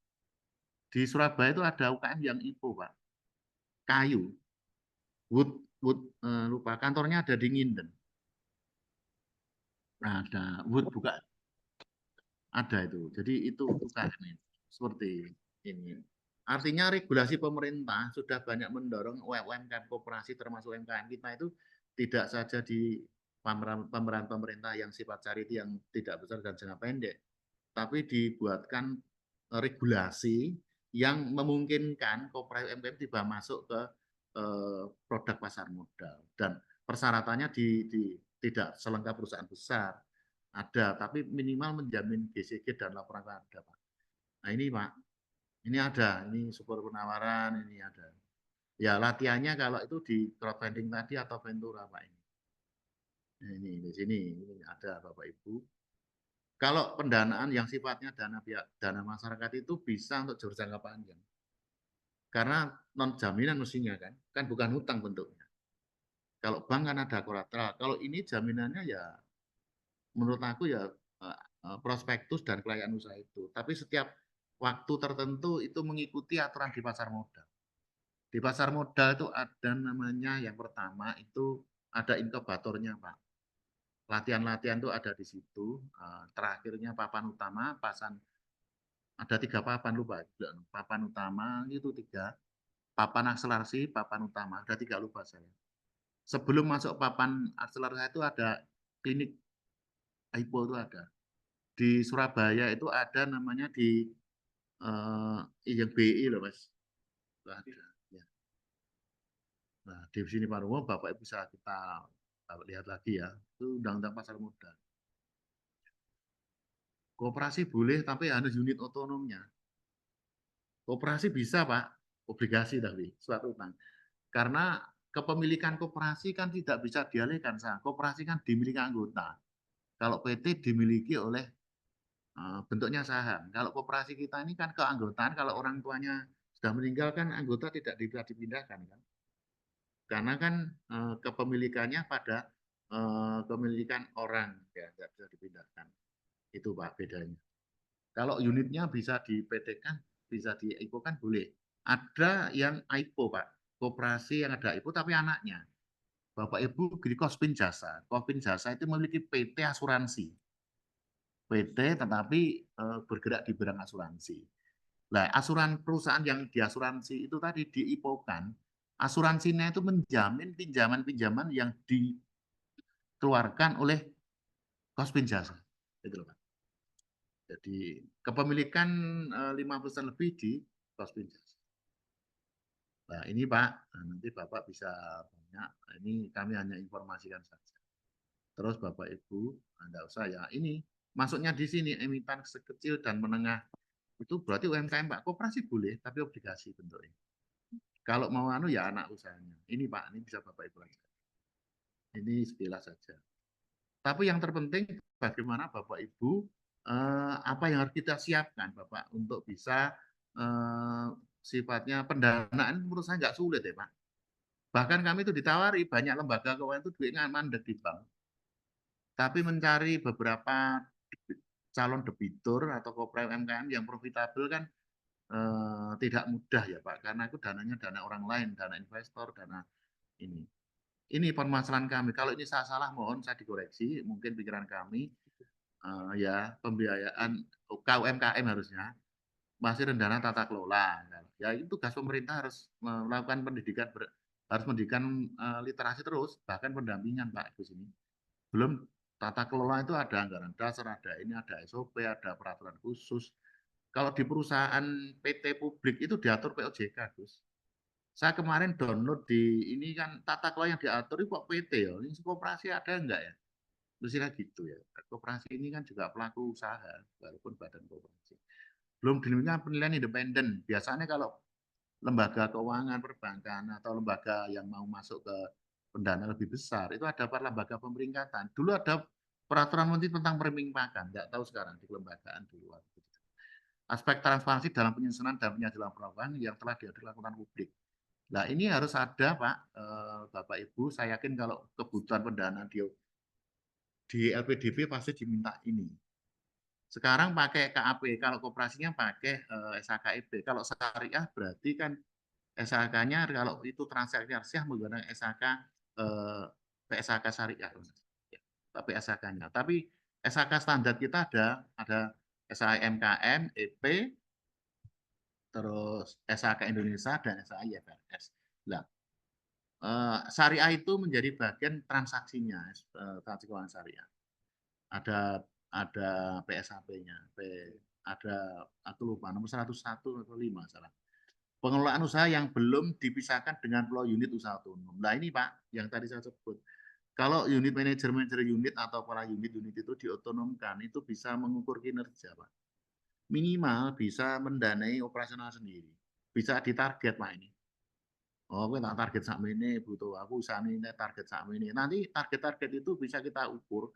Di Surabaya itu ada UKM yang IPO, Pak. Kayu. Lupa kantornya ada di Nginden. Nah, ada wood buka. Ada itu. Jadi itu UKM seperti ini. Artinya regulasi pemerintah sudah banyak mendorong UMKM koperasi termasuk UMKM kita itu tidak saja di pemeran pemerintah yang sifat charity yang tidak besar dan jangka pendek, tapi dibuatkan regulasi yang memungkinkan koperasi UMKM tiba masuk ke produk pasar modal dan persyaratannya tidak selengkap perusahaan besar ada, tapi minimal menjamin GCG dan laporan ada Pak. Nah ini Pak, ini ada, ini super penawaran, ini ada. Ya latihannya kalau itu di crowdfunding tadi atau Ventura Pak ini. Nah, ini di sini ini ada Bapak Ibu. Kalau pendanaan yang sifatnya dana masyarakat itu bisa untuk jangka panjang. Karena non jaminan mestinya kan bukan hutang bentuknya. Kalau bank kan ada kolateral. Kalau ini jaminannya ya menurut aku ya prospektus dan kelayakan usaha itu. Tapi setiap waktu tertentu itu mengikuti aturan di pasar modal. Di pasar modal itu ada namanya yang pertama itu ada inkubatornya Pak. Latihan-latihan itu ada di situ. Terakhirnya papan utama, ada 3 papan lupa. Papan utama itu 3. Papan akselerasi, papan utama. Ada 3 lupa saya. Sebelum masuk papan akselerasi itu ada klinik IPO itu ada. Di Surabaya itu ada namanya di yang BI loh Mas. Ada. Ya. Nah di sini Pak Romo, Bapak Ibu bisa kita lihat lagi ya. Itu undang-undang pasar modal. Koperasi boleh tapi harus unit otonomnya. Koperasi bisa Pak, obligasi tapi suatu utang. Karena kepemilikan koperasi kan tidak bisa dialihkan. Koperasi kan dimiliki anggota. Kalau PT dimiliki oleh bentuknya saham. Kalau koperasi kita ini kan keanggotaan, kalau orang tuanya sudah meninggal kan anggota tidak bisa dipindahkan kan. Karena kan kepemilikannya pada kepemilikan orang ya tidak bisa dipindahkan. Itu Pak bedanya. Kalau unitnya bisa di PT kan, bisa di IPO kan boleh. Ada yang IPO Pak, koperasi yang ada IPO tapi anaknya. Bapak Ibu di Kospin Jasa. Kospin Jasa itu memiliki PT asuransi. PT tetapi bergerak di bidang asuransi. Nah, perusahaan yang diasuransi itu tadi di-IPO-kan, asuransinya itu menjamin pinjaman-pinjaman yang dikeluarkan oleh Kospin Jasa. Itu loh, Pak. Jadi kepemilikan 50% lebih di Kospin Jasa. Nah, ini Pak, nanti Bapak bisa banyak. Ini kami hanya informasikan saja. Terus Bapak Ibu, Anda usah ya ini masuknya di sini emiten kecil dan menengah itu berarti UMKM Pak. Koperasi boleh, tapi obligasi bentuknya. Kalau mau anu ya anak usahanya. Ini Pak, ini bisa Bapak Ibu aja. Ini sekilas saja. Tapi yang terpenting bagaimana Bapak Ibu apa yang harus kita siapkan Bapak untuk bisa sifatnya pendanaan menurut saya nggak sulit ya Pak. Bahkan kami itu ditawari banyak lembaga keuangan itu duitnya mandek di bank. Tapi mencari beberapa calon debitur atau koperasi UMKM yang profitabel kan tidak mudah ya Pak, karena itu dananya dana orang lain, dana investor, dana ini. Ini permasalahan kami. Kalau ini saya salah, mohon saya dikoreksi. Mungkin pikiran kami ya pembiayaan UMKM harusnya masih rencana tata kelola. Ya itu tugas pemerintah harus melakukan pendidikan, harus pendidikan literasi terus, bahkan pendampingan Pak di sini. Belum tata kelola itu ada anggaran dasar, ada ini, ada SOP, ada peraturan khusus. Kalau di perusahaan PT publik itu diatur POJK, Gus. Saya kemarin download di ini kan tata kelola yang diatur itu kok PT ya. Ini koperasi ada enggak ya? Terus gitu ya. Koperasi ini kan juga pelaku usaha, walaupun badan koperasi. Belum demikian penilaian independen. Biasanya kalau lembaga keuangan perbankan atau lembaga yang mau masuk ke pendana lebih besar itu ada lembaga pemeringkatan. Dulu ada peraturan menteri tentang pemeringkatan, nggak tahu sekarang di kelembagaan dulu. Aspek transparansi dalam penyusunan dan penyaluran keuangan yang telah dilakukan publik. Nah ini harus ada Pak, Bapak Ibu. Saya yakin kalau kebutuhan pendanaan di LPDP pasti diminta ini. Sekarang pakai KAP, kalau koperasinya pakai SHKIP. Kalau syariah berarti kan SHK-nya kalau itu transaksi syariah menggunakan SHK PSHK syariah. Tapi SHK-nya. Tapi SHK standar kita ada SHMKM, EP, terus SHK Indonesia dan SHK IFRS. Nah, syariah itu menjadi bagian transaksinya, transaksi keuangan syariah. Ada PSHP-nya, ada aku lupa nomor 101 atau 5 salah. Pengelolaan usaha yang belum dipisahkan dengan flow unit usaha otonom. Nah ini Pak, yang tadi saya sebut. Kalau unit manajer unit atau para unit itu diotonomkan, itu bisa mengukur kinerja Pak. Minimal bisa mendanai operasional sendiri. Bisa ditarget Pak ini. Oh, kita target sama ini butuh aku usaha ini target sama ini. Nanti target-target itu bisa kita ukur.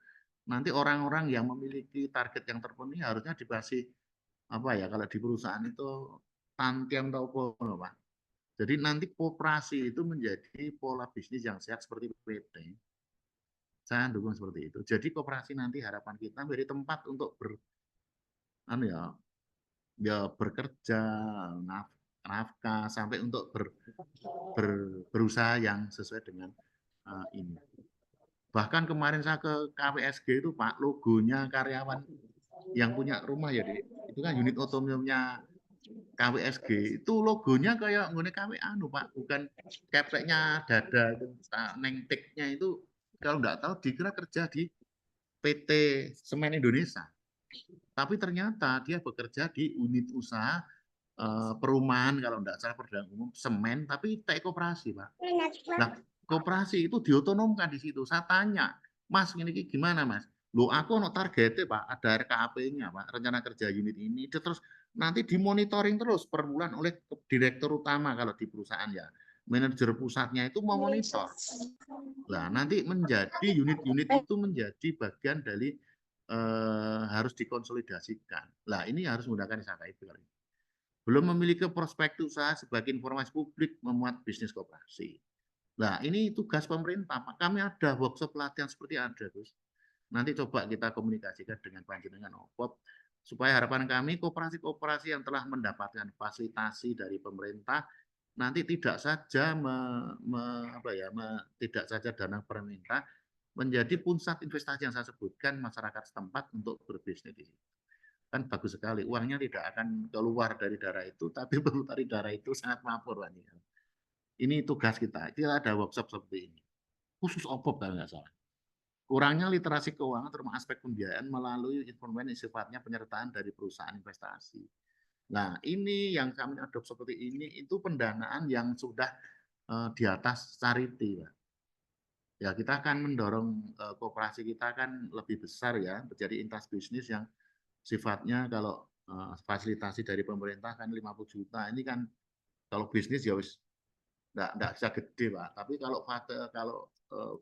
Nanti orang-orang yang memiliki target yang terpenuhi harusnya dikasih apa ya kalau di perusahaan itu tantian atau apa Pak. Jadi nanti koperasi itu menjadi pola bisnis yang sehat seperti PT. Saya dukung seperti itu. Jadi koperasi nanti harapan kita menjadi tempat untuk bekerja, nafkah sampai untuk berusaha yang sesuai dengan ini. Bahkan kemarin saya ke KWSG itu Pak, logonya karyawan yang punya rumah ya, Dek. Itu kan unit otonomnya KWSG. Itu logonya kayak ngene KW anu Pak, bukan kepeknya dada itu, nengtiknya itu kalau nggak tahu dikira kerja di PT Semen Indonesia. Tapi ternyata dia bekerja di unit usaha perumahan kalau nggak salah perdagangan umum semen tapi TK koperasi Pak. Nah koperasi itu diotonomkan di situ. Saya tanya, Mas ini gimana Mas? Loh aku no targetnya Pak, ada RKAP-nya Pak, rencana kerja unit ini. Terus nanti dimonitoring terus per bulan oleh direktur utama kalau di perusahaan ya. Manajer pusatnya itu memonitor. Nah nanti menjadi unit-unit itu menjadi bagian dari harus dikonsolidasikan. Nah ini harus menggunakan SHKIP kali ini. Belum memiliki prospek usaha sebagai informasi publik memuat bisnis koperasi. Nah, ini tugas pemerintah. Kami ada workshop pelatihan seperti ada, Gus. Nanti coba kita komunikasikan dengan panjenengan OPOP supaya harapan kami koperasi-koperasi yang telah mendapatkan fasilitasi dari pemerintah nanti tidak saja tidak saja dana pemerintah menjadi pusat investasi yang saya sebutkan masyarakat setempat untuk berbisnis di situ. Kan bagus sekali, uangnya tidak akan keluar dari daerah itu, tapi dari daerah itu sangat mampu. Ini tugas kita, kita ada workshop seperti ini, khusus OPOP kalau nggak salah. Kurangnya literasi keuangan termasuk aspek pembiayaan melalui informasi sifatnya penyertaan dari perusahaan investasi. Nah ini yang kami adopsi seperti ini, itu pendanaan yang sudah di atas charity. ya kita akan mendorong koperasi kita kan lebih besar ya, menjadi intas bisnis yang sifatnya kalau fasilitasi dari pemerintah kan 50 juta. Ini kan kalau bisnis ya wis enggak bisa gede, Pak. Tapi kalau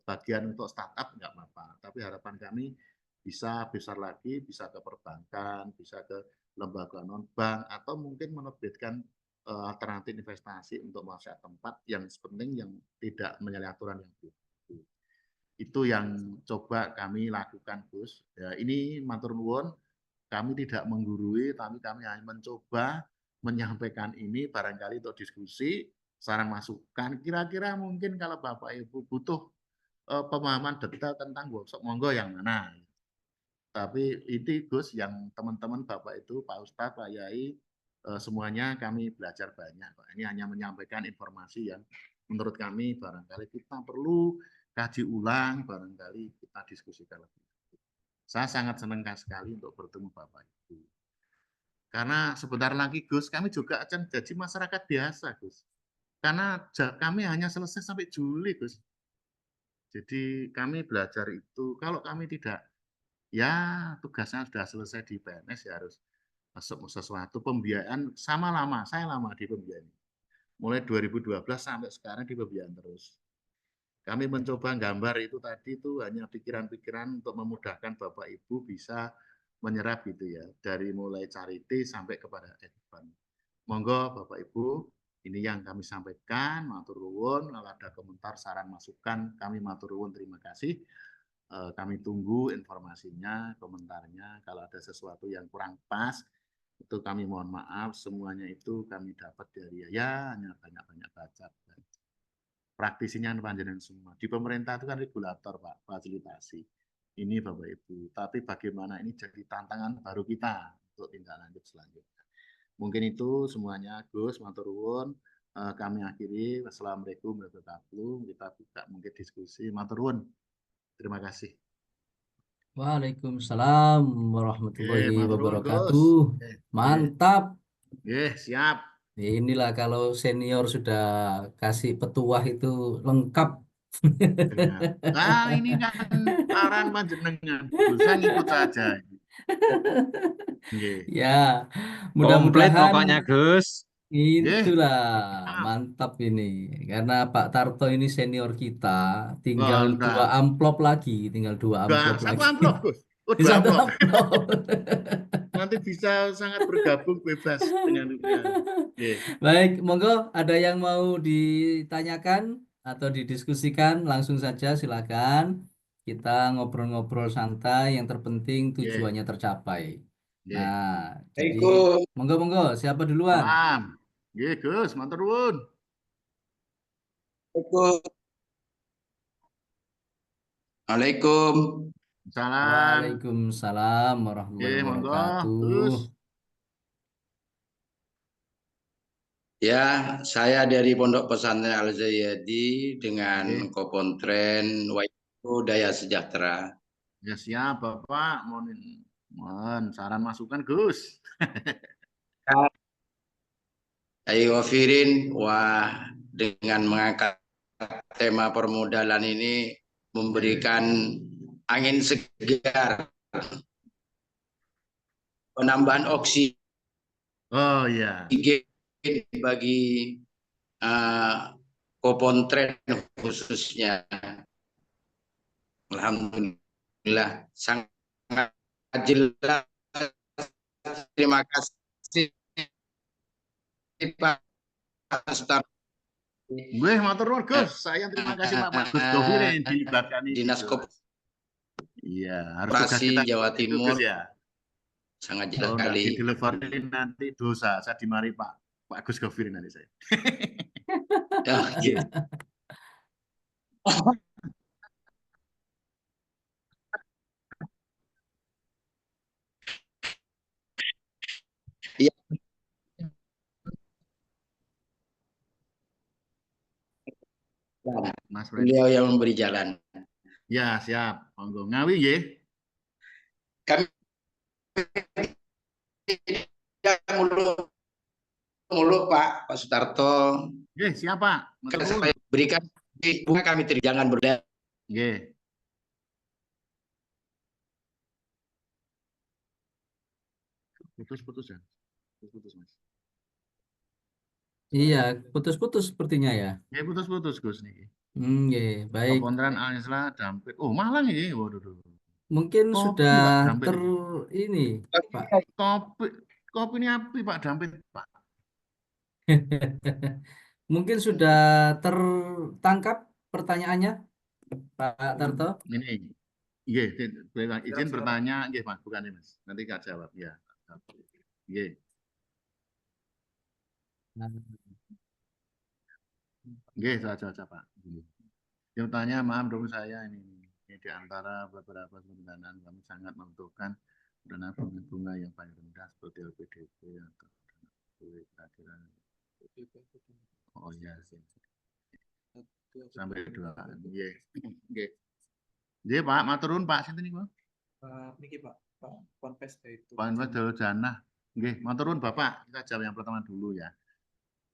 bagian untuk startup enggak apa-apa. Tapi harapan kami bisa besar lagi, bisa ke perbankan, bisa ke lembaga non-bank, atau mungkin menerbitkan alternatif investasi untuk masyarakat tempat yang penting yang tidak menyalahi aturan yang begitu. Itu yang coba kami lakukan, Gus. Ya, ini matur nuwun, kami tidak menggurui, tapi kami hanya mencoba menyampaikan ini barangkali untuk diskusi, saran masukan. Kira-kira mungkin kalau Bapak Ibu butuh pemahaman detail tentang workshop, monggo yang mana. Tapi itu Gus, yang teman-teman Bapak itu, Pak Ustadz, Pak Yai, semuanya kami belajar banyak. Ini hanya menyampaikan informasi yang menurut kami barangkali kita perlu kaji ulang, barangkali kita diskusikan lebih. Saya sangat senang sekali untuk bertemu Bapak Ibu. Karena sebentar lagi Gus, kami juga akan jadi masyarakat biasa Gus. Karena kami hanya selesai sampai Juli Gus. Jadi kami belajar itu, kalau kami tidak, ya tugasnya sudah selesai di PNS ya harus masuk sesuatu pembiayaan sama lama, saya lama di pembiayaan. Mulai 2012 sampai sekarang di pembiayaan terus. Kami mencoba gambar itu tadi itu hanya pikiran-pikiran untuk memudahkan Bapak Ibu bisa menyerap gitu ya. Dari mulai charity sampai kepada advance. Monggo Bapak Ibu, ini yang kami sampaikan, matur nuwun, kalau ada komentar, saran, masukan, kami matur nuwun, terima kasih. Kami tunggu informasinya, komentarnya. Kalau ada sesuatu yang kurang pas, itu kami mohon maaf. Semuanya itu kami dapat dari ya hanya banyak-banyak baca. Praktisinya panjenengan semua. Di pemerintah itu kan regulator, Pak, fasilitasi. Ini Bapak Ibu. Tapi bagaimana ini jadi tantangan baru kita untuk tindak lanjut selanjutnya. Mungkin itu semuanya, Gus, matur nuwun. Kami akhiri. Wassalamualaikum warahmatullahi wabarakatuh. Kita buka mungkin diskusi. Matur nuwun. Terima kasih. Waalaikumsalam warahmatullahi matur nuwun, wabarakatuh. Gus. Mantap. Siap. Inilah kalau senior sudah kasih petuah itu lengkap. Nah, ini kan saran panjenengan. Saya ngikut saja. Ya, Komplit mudah-mudahan pokoknya Gus. itulah mantap ini. Karena Pak Tarto ini senior kita, tinggal dua amplop lagi, Satu amplop, Gus. Satu amplop. Nanti bisa sangat bergabung bebas dengan Baik, monggo ada yang mau ditanyakan atau didiskusikan, langsung saja silakan. Kita ngobrol-ngobrol santai, yang terpenting tujuannya tercapai. Nah, jadi monggo, siapa duluan? Gus, matur nuwun. Waalaikumsalam. Waalaikumsalam warahmatullahi wabarakatuh. Ya, saya dari Pondok Pesantren Al-Zayadi dengan Kopontren Waipu Daya Sejahtera. Ya siap Bapak, mohon saran masukan Gus. Ayo Wafirin, wah dengan mengangkat tema permodalan ini memberikan angin segar, penambahan oksigen bagi Kopontren khususnya. Alhamdulillah sangat jelas. Terima kasih Pak Ustaz. Matur nuwun Gus. Saya terima kasih Pak Gus Gofir yang dilibatkan ini. Dinas Koperasi Jawa Timur ya. Sangat jelas sekali. Didelivery nanti dosa saya dimari Pak Gus Gofir nanti saya. Iya. Mas beliau yang memberi jalan. Ya siap, monggo Ngawi nggih. Kami mulu Pak Sutarto. Siapa? Berikan bunga kami jangan berdaya. Nggih. Putus-putus ya. Putus-putus, Mas. Iya, putus-putus sepertinya ya. Nggih, putus-putus Gus niki. Iya, baik. Kopontren Anisla Dampit. Oh, Malang iki. Waduh. Mungkin Kopi sudah Pak Dampit. ini, Pak. Kopi ini api Pak Dampit, Pak. Mungkin sudah tertangkap pertanyaannya, Pak Tarto. Ini. Nggih, izin bertanya nggih, Mas, bukan ini, Mas. Nanti Kak jawab ya. Nggih. Nggih, saja Pak. Yang bertanya, maaf dong saya ini di antara beberapa pendanaan kami sangat membutuhkan dana bunga yang paling rendah seperti LPDP atau kira-kira. Oh iya sih. Sampai 2. Nggih. Nggih. Nggih, Pak, maturun Pak, sinten niku? Niki Pak Ponpes itu. Pak Dol Janah. Nggih, maturun Bapak. Kita jawab yang pertama dulu ya.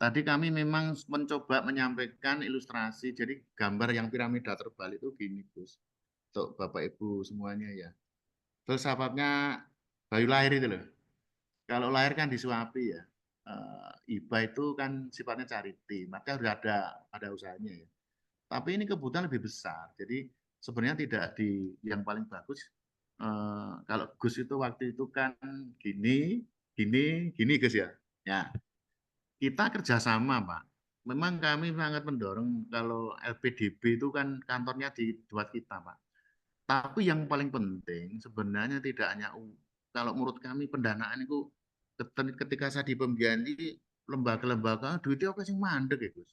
Tadi kami memang mencoba menyampaikan ilustrasi, jadi gambar yang piramida terbalik itu gini, Gus. Untuk Bapak Ibu semuanya ya. Filsafatnya bayi lahir itu loh. Kalau lahir kan disuapi ya. IBA itu kan sifatnya charity, maka harus ada usahanya ya. Tapi ini kebutuhan lebih besar. Jadi sebenarnya tidak di yang paling bagus. Kalau Gus itu waktu itu kan gini Gus ya. Ya, kita kerjasama Pak. Memang kami sangat mendorong kalau LPDB itu kan kantornya dibuat kita Pak. Tapi yang paling penting sebenarnya tidak hanya kalau menurut kami pendanaan itu ketika saya di pembiayaan ini lembaga-lembaga duitnya oke sing mandek ya Gus.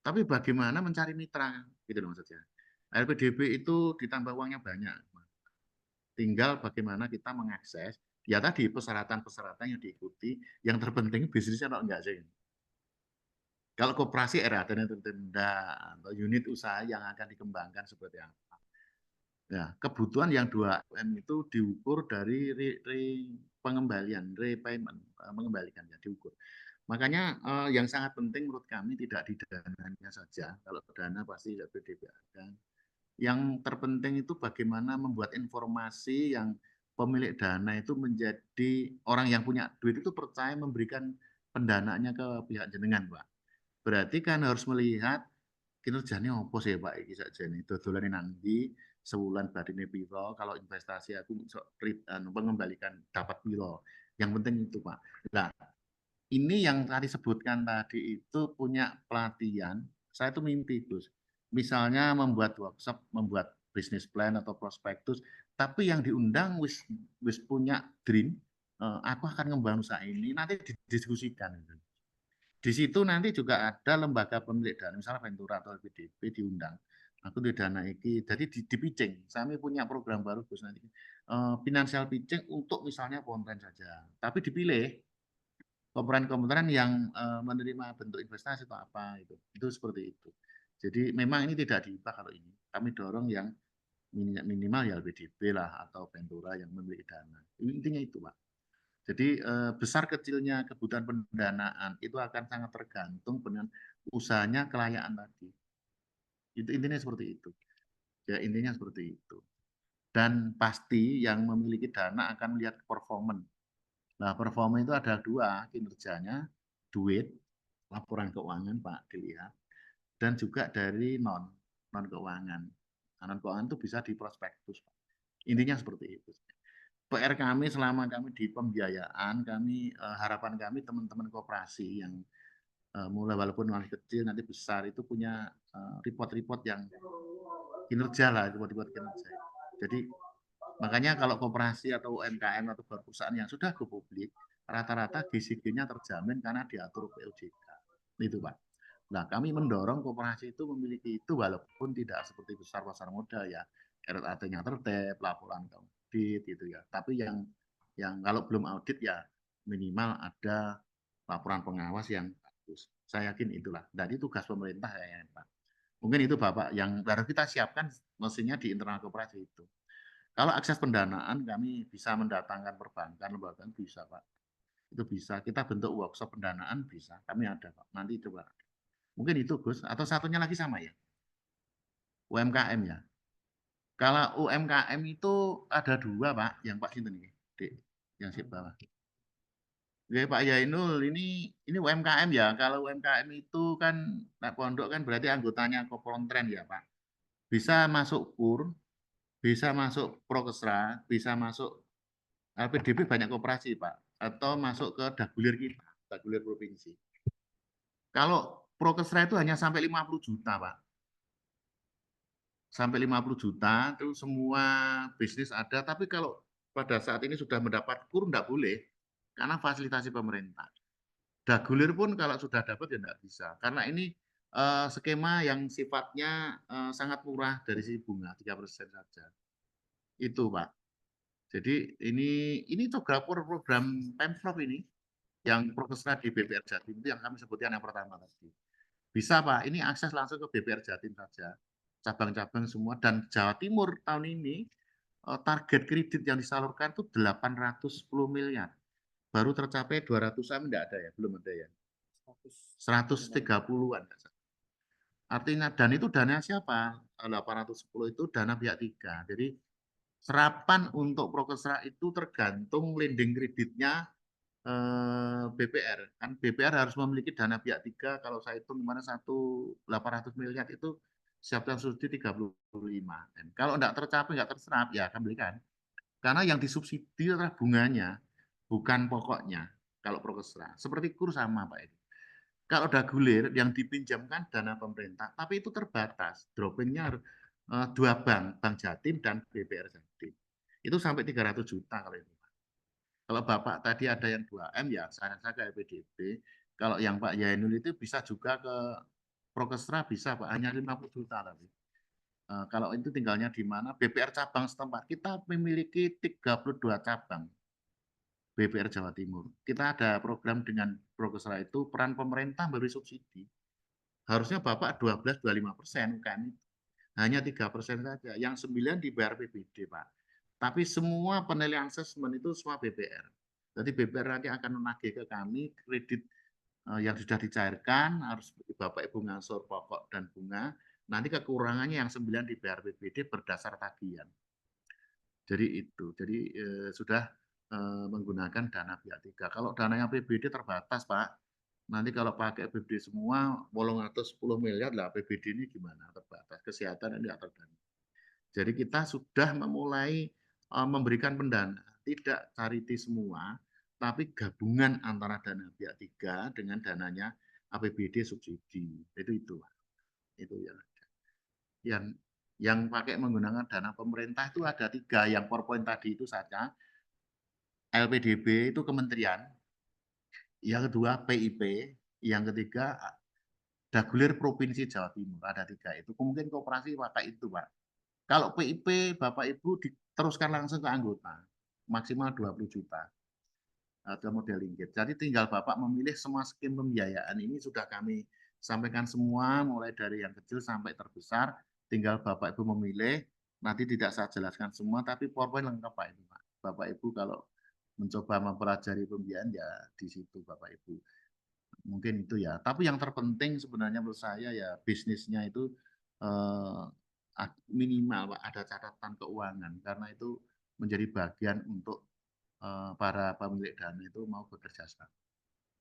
Tapi bagaimana mencari mitra gitu loh maksudnya. LPDB itu ditambah uangnya banyak. Tinggal bagaimana kita mengakses ya tadi persyaratan-persyaratan yang diikuti. Yang terpenting bisnisnya atau enggak sih. Kalau koperasi era dan tenda atau unit usaha yang akan dikembangkan seperti apa. Ya, kebutuhan yang 2M itu diukur dari pengembalian, repayment, mengembalikan ya diukur. Makanya yang sangat penting menurut kami tidak di dananya saja. Kalau dana pasti LPDB ada. Yang terpenting itu bagaimana membuat informasi yang pemilik dana itu menjadi orang yang punya duit itu percaya memberikan pendanaannya ke pihak jenengan, Pak. Berarti kan harus melihat kinerjanya apa sih Pak iki sakjane dodolane nang ndi sebulan badine piro kalau investasi aku mengembalikan dapat piro. Yang penting itu Pak. Nah, ini yang tadi sebutkan tadi itu punya pelatihan. Saya itu mimpi Gus. Misalnya membuat workshop, membuat business plan atau prospektus, tapi yang diundang wis punya dream, aku akan membangun usaha ini, nanti didiskusikan. Di situ nanti juga ada lembaga pemilik dana, misalnya Ventura atau LPDB diundang. Aku di dana iki, jadi di pitching. Kami punya program baru Gus nanti. Financial pitching untuk misalnya konten saja. Tapi dipilih komponen-komponen yang menerima bentuk investasi atau apa itu. Itu seperti itu. Jadi memang ini tidak diubah kalau ini. Kami dorong yang minimal ya LPDB lah atau Ventura yang memiliki dana. Intinya itu, Pak. Jadi besar kecilnya kebutuhan pendanaan itu akan sangat tergantung dengan usahanya kelayaan tadi. Itu intinya seperti itu. Ya intinya seperti itu. Dan pasti yang memiliki dana akan melihat performance. Nah, performa itu ada 2, kinerjanya, duit, laporan keuangan Pak dilihat, dan juga dari non keuangan. Non keuangan itu bisa di prospektus Pak. Intinya seperti itu. PR kami selama kami di pembiayaan, harapan kami teman-teman koperasi yang mulai walaupun masih kecil nanti besar itu punya report-report yang kinerja lah, report-report kinerja. Jadi makanya kalau koperasi atau UMKM atau perusahaan yang sudah go publik, rata-rata GCG-nya terjamin karena diatur POJK. Itu Pak. Nah, kami mendorong koperasi itu memiliki itu walaupun tidak seperti besar pasar modal ya. RAT-nya tertib, laporan audit gitu ya. Tapi yang kalau belum audit ya minimal ada laporan pengawas yang bagus. Saya yakin itulah. Jadi tugas pemerintah ya Pak. Mungkin itu Bapak yang harus kita siapkan mestinya di internal koperasi itu. Kalau akses pendanaan kami bisa mendatangkan perbankan, lembaga bisa Pak. Itu bisa. Kita bentuk workshop pendanaan bisa. Kami ada Pak. Nanti coba. Mungkin itu Gus. Atau satunya lagi sama ya? UMKM ya. Kalau UMKM itu ada 2 Pak, yang Pak Sinten ini, Dik, yang si bawah. Oke, Pak Yainul, ini UMKM ya. Kalau UMKM itu kan Pak Pondok kan berarti anggotanya Kopontren ya Pak. Bisa masuk KUR, bisa masuk Prokesra, bisa masuk PDB banyak koperasi Pak, atau masuk ke Dagulir kita, Dagulir provinsi. Kalau Prokesra itu hanya sampai 50 juta Pak. Sampai 50 juta, terus semua bisnis ada, tapi kalau pada saat ini sudah mendapat KUR enggak boleh, karena fasilitasi pemerintah. Dagulir pun kalau sudah dapat ya enggak bisa, karena ini skema yang sifatnya sangat murah dari sisi bunga, 3% saja. Itu Pak. Jadi ini program Pemprov ini, yang Prokesra di BPR Jatim itu yang kami sebutkan yang pertama tadi. Bisa Pak, ini akses langsung ke BPR Jatim saja. Cabang-cabang semua, dan Jawa Timur tahun ini target kredit yang disalurkan itu 810 miliar. Baru tercapai 200-an enggak ada ya, belum ada ya. 130-an. Artinya, dan itu dana siapa? 810 itu dana pihak 3. Jadi serapan untuk Prokesra itu tergantung lending kreditnya BPR. Kan BPR harus memiliki dana pihak 3, kalau saya hitung mana 800 miliar itu siapkan subsidi 35 M. Kalau enggak tercapai, enggak terserap, ya akan belikan. Karena yang disubsidi adalah bunganya, bukan pokoknya. Kalau Prokesra, seperti KUR sama Pak itu. Kalau Dagulir yang dipinjamkan dana pemerintah, tapi itu terbatas. Droppingnya 2 bank, Bank Jatim dan BPR Jatim. Itu sampai 300 juta kalau itu. Kalau Bapak tadi ada yang 2M ya, saran saya ke LPDB. Kalau yang Pak Yainul itu bisa juga ke Prokesra, bisa Pak, hanya 50 juta tapi. Kalau itu tinggalnya di mana? BPR cabang setempat. Kita memiliki 32 cabang BPR Jawa Timur. Kita ada program dengan Prokesra itu, peran pemerintah memberi subsidi. Harusnya Bapak 12-25% kan. Hanya 3% saja. Yang 9 dibayar PBD Pak. Tapi semua penilaian asesmen itu semua BPR. Jadi BPR nanti akan menagih ke kami kredit yang sudah dicairkan, harus Bapak Ibu ngangsur pokok dan bunga, nanti kekurangannya yang 9 dibayar PBD berdasar tagihan. Jadi itu, jadi sudah menggunakan dana pihak 3. Kalau dananya PBD terbatas Pak, nanti kalau pakai PBD semua, 810 miliar lah PBD ini gimana, terbatas, kesehatan ini tidak terganggu. Jadi kita sudah memulai memberikan pendanaan, tidak charity semua, tapi gabungan antara dana pihak 3 dengan dananya APBD subsidi. Itu ya. Yang pakai menggunakan dana pemerintah itu ada 3. Yang PowerPoint tadi itu saja. LPDB itu kementerian. Yang kedua PIP. Yang ketiga Dagulir Provinsi Jawa Timur. Ada 3 itu. Mungkin koperasi pakai itu Pak. Kalau PIP Bapak Ibu diteruskan langsung ke anggota, maksimal 20 juta atau model ringgit. Jadi tinggal Bapak memilih semua skim pembiayaan ini sudah kami sampaikan semua, mulai dari yang kecil sampai terbesar. Tinggal Bapak Ibu memilih, nanti tidak saya jelaskan semua, tapi PowerPoint lengkap Pak Ibu. Bapak Ibu kalau mencoba mempelajari pembiayaan ya di situ Bapak Ibu. Mungkin itu ya. Tapi yang terpenting sebenarnya menurut saya ya bisnisnya itu minimal Pak, ada catatan keuangan, karena itu menjadi bagian untuk para pemilik dana itu mau bekerja sama.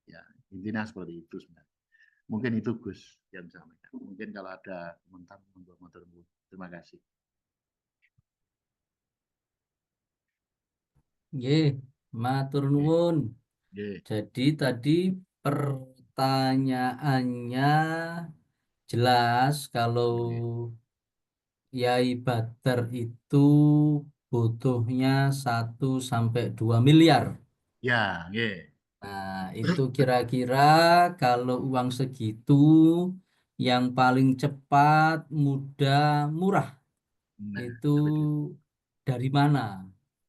Ya, intinya seperti itu sebenarnya. Mungkin itu Gus yang disampaikan. Mungkin kalau ada komentar, terima kasih. Nggih, matur nuwun. Nggih. Jadi tadi pertanyaannya jelas kalau Yai Badar itu butuhnya 1-2 miliar. Ya, nggih. Nah, itu kira-kira kalau uang segitu yang paling cepat, mudah, murah Nah, itu dari mana?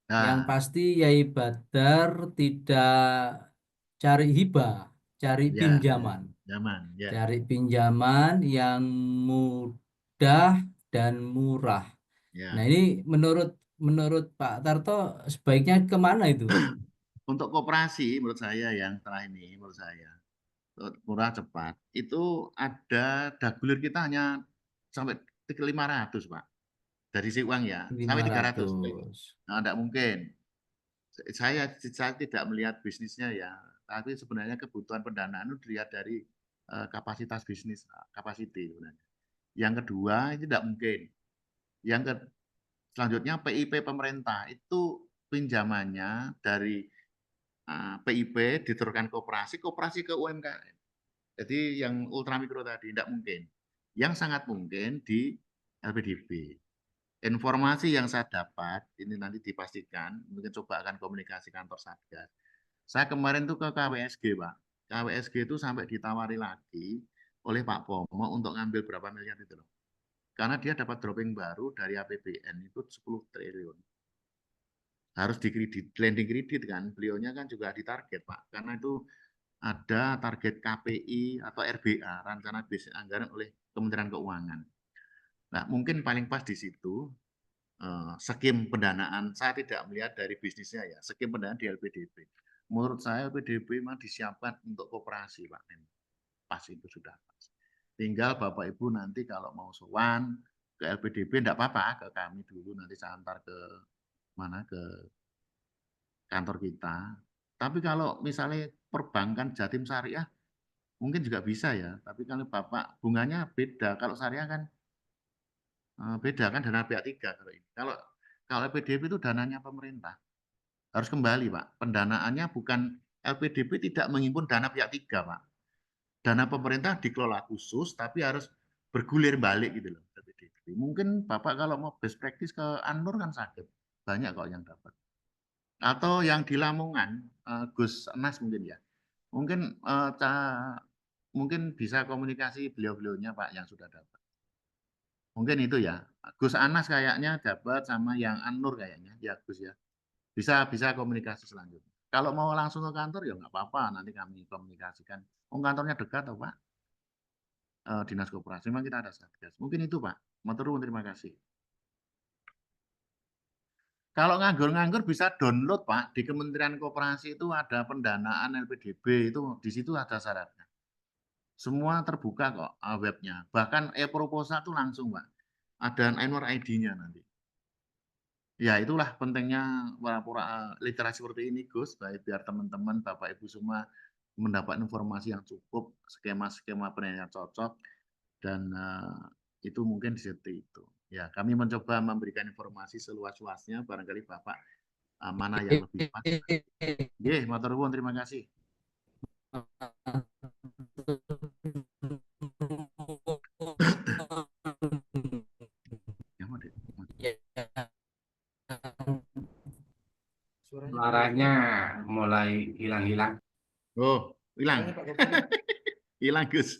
Yang nah, pasti Yai Badar tidak cari hibah, cari ya, pinjaman. zaman, ya. Cari pinjaman yang mudah dan murah. Nah, Ya. ini menurut Pak Tarto sebaiknya kemana itu? Untuk koperasi menurut saya yang terakhir ini menurut saya murah cepat itu ada Dagulir kita hanya sampai 500 Pak. Dari si uang ya, sampai 300. 500. Nah, tidak mungkin. Saya tidak melihat bisnisnya ya, tapi sebenarnya kebutuhan pendanaan itu dilihat dari kapasitas bisnis, capacity sebenarnya. Yang kedua, itu tidak mungkin. Selanjutnya PIP pemerintah itu pinjamannya dari PIP diturunkan koperasi ke UMKM. Jadi yang ultramikro tadi tidak mungkin. Yang sangat mungkin di LPDB. Informasi yang saya dapat, ini nanti dipastikan, mungkin coba akan komunikasi kantor Satgas. Saya kemarin tuh ke KWSG, Pak. KWSG itu sampai ditawari lagi oleh Pak Pomo untuk ngambil berapa miliar itu loh. Karena dia dapat dropping baru dari APBN itu 10 triliun. Harus dikredit, lending kredit kan, beliaunya kan juga ditarget Pak, karena itu ada target KPI atau RBA, Rencana Bisnis Anggaran oleh Kementerian Keuangan. Nah, mungkin paling pas di situ, skim pendanaan, saya tidak melihat dari bisnisnya ya, skim pendanaan di LPDB. Menurut saya LPDB memang disiapkan untuk koperasi Pak, pas itu sudah pas. Tinggal Bapak Ibu nanti kalau mau sowan ke LPDB tidak apa-apa, ke kami dulu nanti saya antar ke mana, ke kantor kita. Tapi kalau misalnya perbankan Jatim Syariah mungkin juga bisa ya, tapi kalau Bapak bunganya beda. Kalau syariah kan beda kan, dana pihak 3 kalau ini. Kalau LPDB itu dananya pemerintah. Harus kembali Pak, pendanaannya bukan, LPDB tidak menghimpun dana pihak 3 Pak. Dana pemerintah dikelola khusus tapi harus bergulir balik gitu loh. Mungkin Bapak kalau mau best practice ke Anur kan sakit. Banyak kok yang dapat. Atau yang di Lamongan, Gus Anas mungkin ya. Mungkin mungkin bisa komunikasi beliau-beliaunya Pak yang sudah dapat. Mungkin itu ya. Gus Anas kayaknya dapat sama yang Anur kayaknya. Ya Gus ya. Bisa komunikasi selanjutnya. Kalau mau langsung ke kantor ya nggak apa-apa, nanti kami komunikasikan. Kantornya dekat atau Pak? Dinas Koperasi, memang kita ada Satgas. Mungkin itu Pak. Matur nuwun, terima kasih. Kalau nganggur-nganggur bisa download Pak, di Kementerian Koperasi itu ada pendanaan LPDB, itu di situ ada syaratnya. Semua terbuka kok webnya. Bahkan e-proposal itu langsung Pak. Ada NOR ID-nya nanti. Ya itulah pentingnya literasi seperti ini Gus, baik biar teman-teman Bapak Ibu semua mendapat informasi yang cukup, skema-skema penilaian cocok, dan itu mungkin seperti itu. Ya, kami mencoba memberikan informasi seluas-luasnya, barangkali Bapak mana yang lebih pas. Matur nuwun, terima kasih. Suaranya mulai hilang-hilang. Oh, hilang. Hilang, Gus.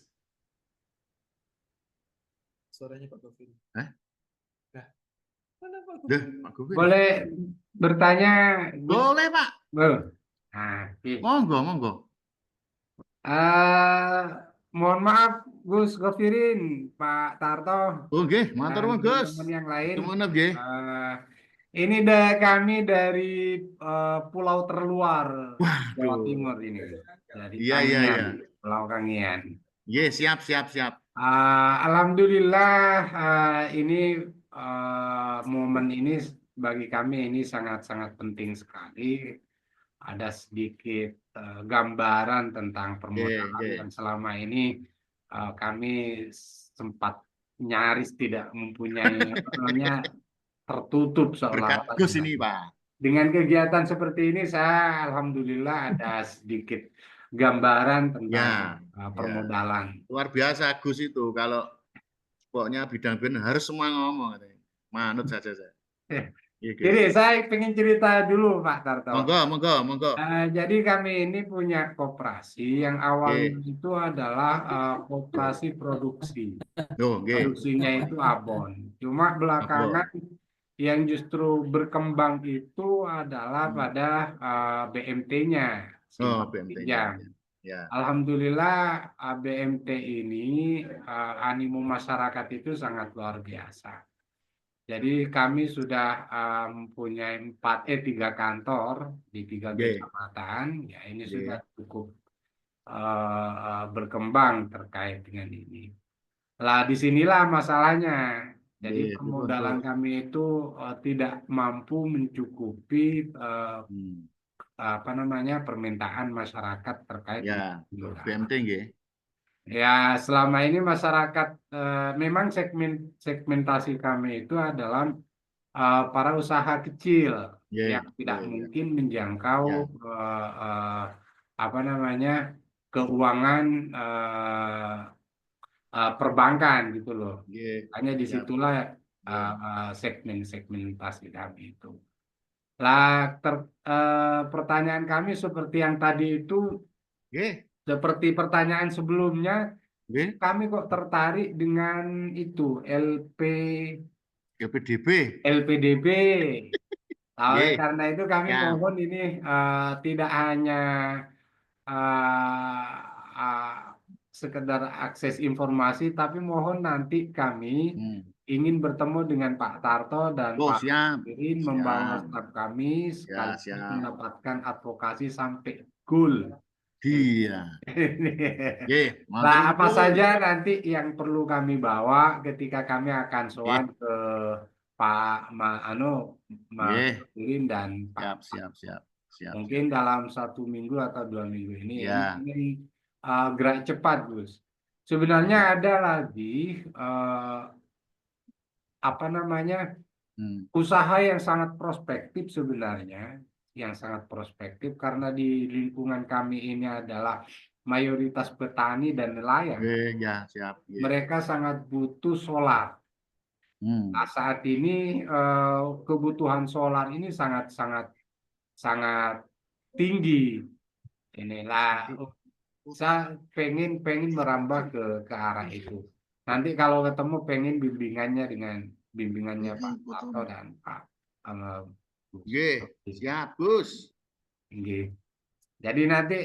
Suaranya Pak Govin. Mana Pak Govin? Boleh bertanya? Boleh, Pak. Boleh. Nah, monggo. Mohon maaf, Gus Govirin, Pak Tarto. Oke, matur nuwun, Gus. Teman yang lain. Ini kami dari pulau terluar Jawa Timur ini. Dari Kangian, Pulau Kangian. Siap. Alhamdulillah ini momen ini bagi kami ini sangat-sangat penting sekali. Ada sedikit gambaran tentang permodalan dan selama ini kami sempat nyaris tidak mempunyai tertutup seolah-olah. Gus ini Pak. Dengan kegiatan seperti ini saya alhamdulillah ada sedikit gambaran tentang permodalan. Luar biasa Gus itu, kalau pokoknya bidang harus semua ngomong, manut saja saya. Jadi saya ingin cerita dulu Pak Tarto. Monggo. Jadi kami ini punya koperasi yang awalnya itu adalah koperasi produksi. Produksinya itu abon. Cuma belakangan yang justru berkembang itu adalah pada BMT-nya. BMT-nya. Alhamdulillah BMT ini animo masyarakat itu sangat luar biasa. Jadi kami sudah mempunyai 3 kantor di 3 kecamatan. Ya ini sudah cukup berkembang terkait dengan ini. Lah disinilah masalahnya. Jadi Nggih, permodalan betul. kami itu tidak mampu mencukupi apa namanya permintaan masyarakat terkait Ya, dengan BMT nggih. ya, selama ini masyarakat memang segmentasi kami itu adalah para usaha kecil Nggih, yang tidak nggih, ya. mungkin menjangkau Ya. apa namanya keuangan perbankan gitu loh. Nggih, Hanya siap. disitulah Nggih. segmentasi kami itu. Lah, pertanyaan kami seperti yang tadi itu, Nggih, seperti pertanyaan sebelumnya, nggih, kami kok tertarik dengan itu LPDB. LPDB. Oleh Nggih, karena itu kami siap. mohon ini tidak hanya eh, eh, sekedar akses informasi, tapi mohon nanti kami ingin bertemu dengan Pak Tarto dan Oh, Pak siap. Irin membawa Siap. staf kami Ya, sekaligus siap. mendapatkan advokasi sampai goal. Iya. Nggih, matur Nah, apa nuwun. saja nanti yang perlu kami bawa ketika kami akan sowan ke Pak Mas Nggih. Irin dan Pak. Siap. Mungkin dalam 1 minggu atau 2 minggu ini Ya. ini gerak cepat, Gus. Sebenarnya ada lagi apa namanya usaha yang sangat prospektif sebenarnya, yang sangat prospektif karena di lingkungan kami ini adalah mayoritas petani dan nelayan. Nggih, ya, siap. Nggih. Mereka sangat butuh solar. Nah, saat ini kebutuhan solar ini sangat tinggi. Inilah saya pengen merambah ke arah itu. Nanti kalau ketemu pengen bimbingannya Pak Tarto dan Pak Gus. Nggih, siap, Gus. Nggih. Jadi nanti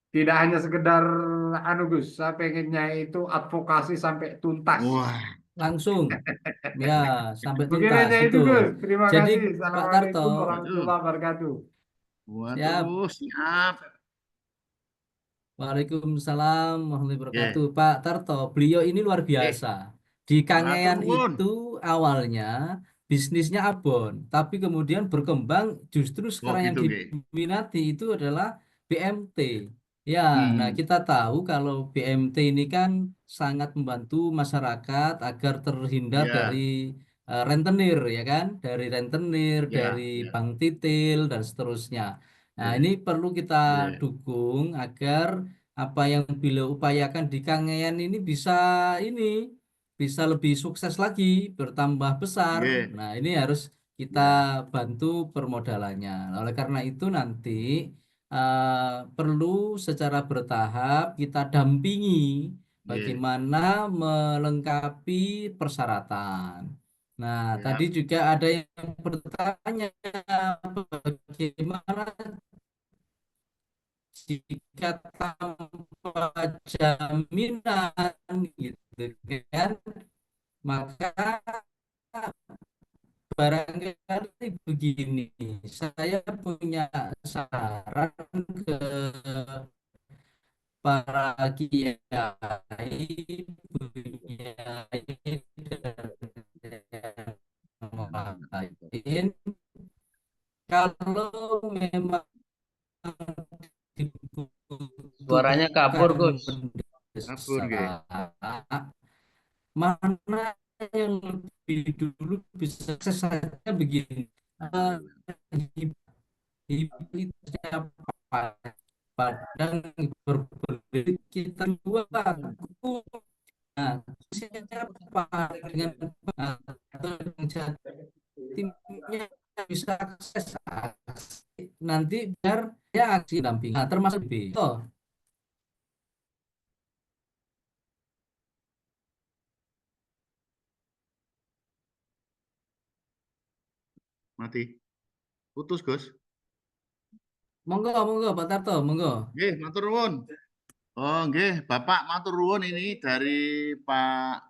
tidak hanya sekedar Gus, saya pengennya itu advokasi sampai tuntas. Wah, langsung ya sampai Mungkin tuntas hanya itu, betul. Gus. Terima Jadi kasih. Pak Assalamualaikum Tarto, warahmatullahi wabarakatuh. siap. waduh, siap. Waalaikumsalam warahmatullahi Nggih. wabarakatuh. Pak Tarto, beliau ini luar biasa. Di Matur Kangean nuwun. itu awalnya bisnisnya abon, tapi kemudian berkembang justru Oh, sekarang yang gitu, nggih. diminati itu adalah BMT. Ya, nah kita tahu kalau BMT ini kan sangat membantu masyarakat agar terhindar Ya. dari rentenir, ya kan? Dari rentenir, Ya, dari ya. bank titil dan seterusnya. Nah, Nggih. ini perlu kita Nggih. dukung agar apa yang beliau upayakan di Kangean ini bisa lebih sukses lagi, bertambah besar. Nggih. Nah, ini harus kita Ya. bantu permodalannya. Nah, oleh karena itu nanti perlu secara bertahap kita dampingi Nggih. bagaimana melengkapi persyaratan. Nah, Siap. tadi juga ada yang bertanya bagaimana jika tanpa jaminan gitu kan, maka barangkali begini, saya punya saran ke para kiai, bunyai, dan yang lain, kalau memang Suaranya kabur, dibutuhkan Gus. Kabur, nggih. mendesak, mana yang lebih dulu bisa saja begini. Itu siapa? Padang berbeda kita dua aku. Nah, siapa dengan atau dengan timnya bisa akses nanti biar ya aksi damping. Nah, termasuk B. Oh, Mati. Putus, Gus. monggo Pak Tarto, monggo. Nggih, matur nuwun. Oh, nggih, Bapak matur nuwun ini dari Pak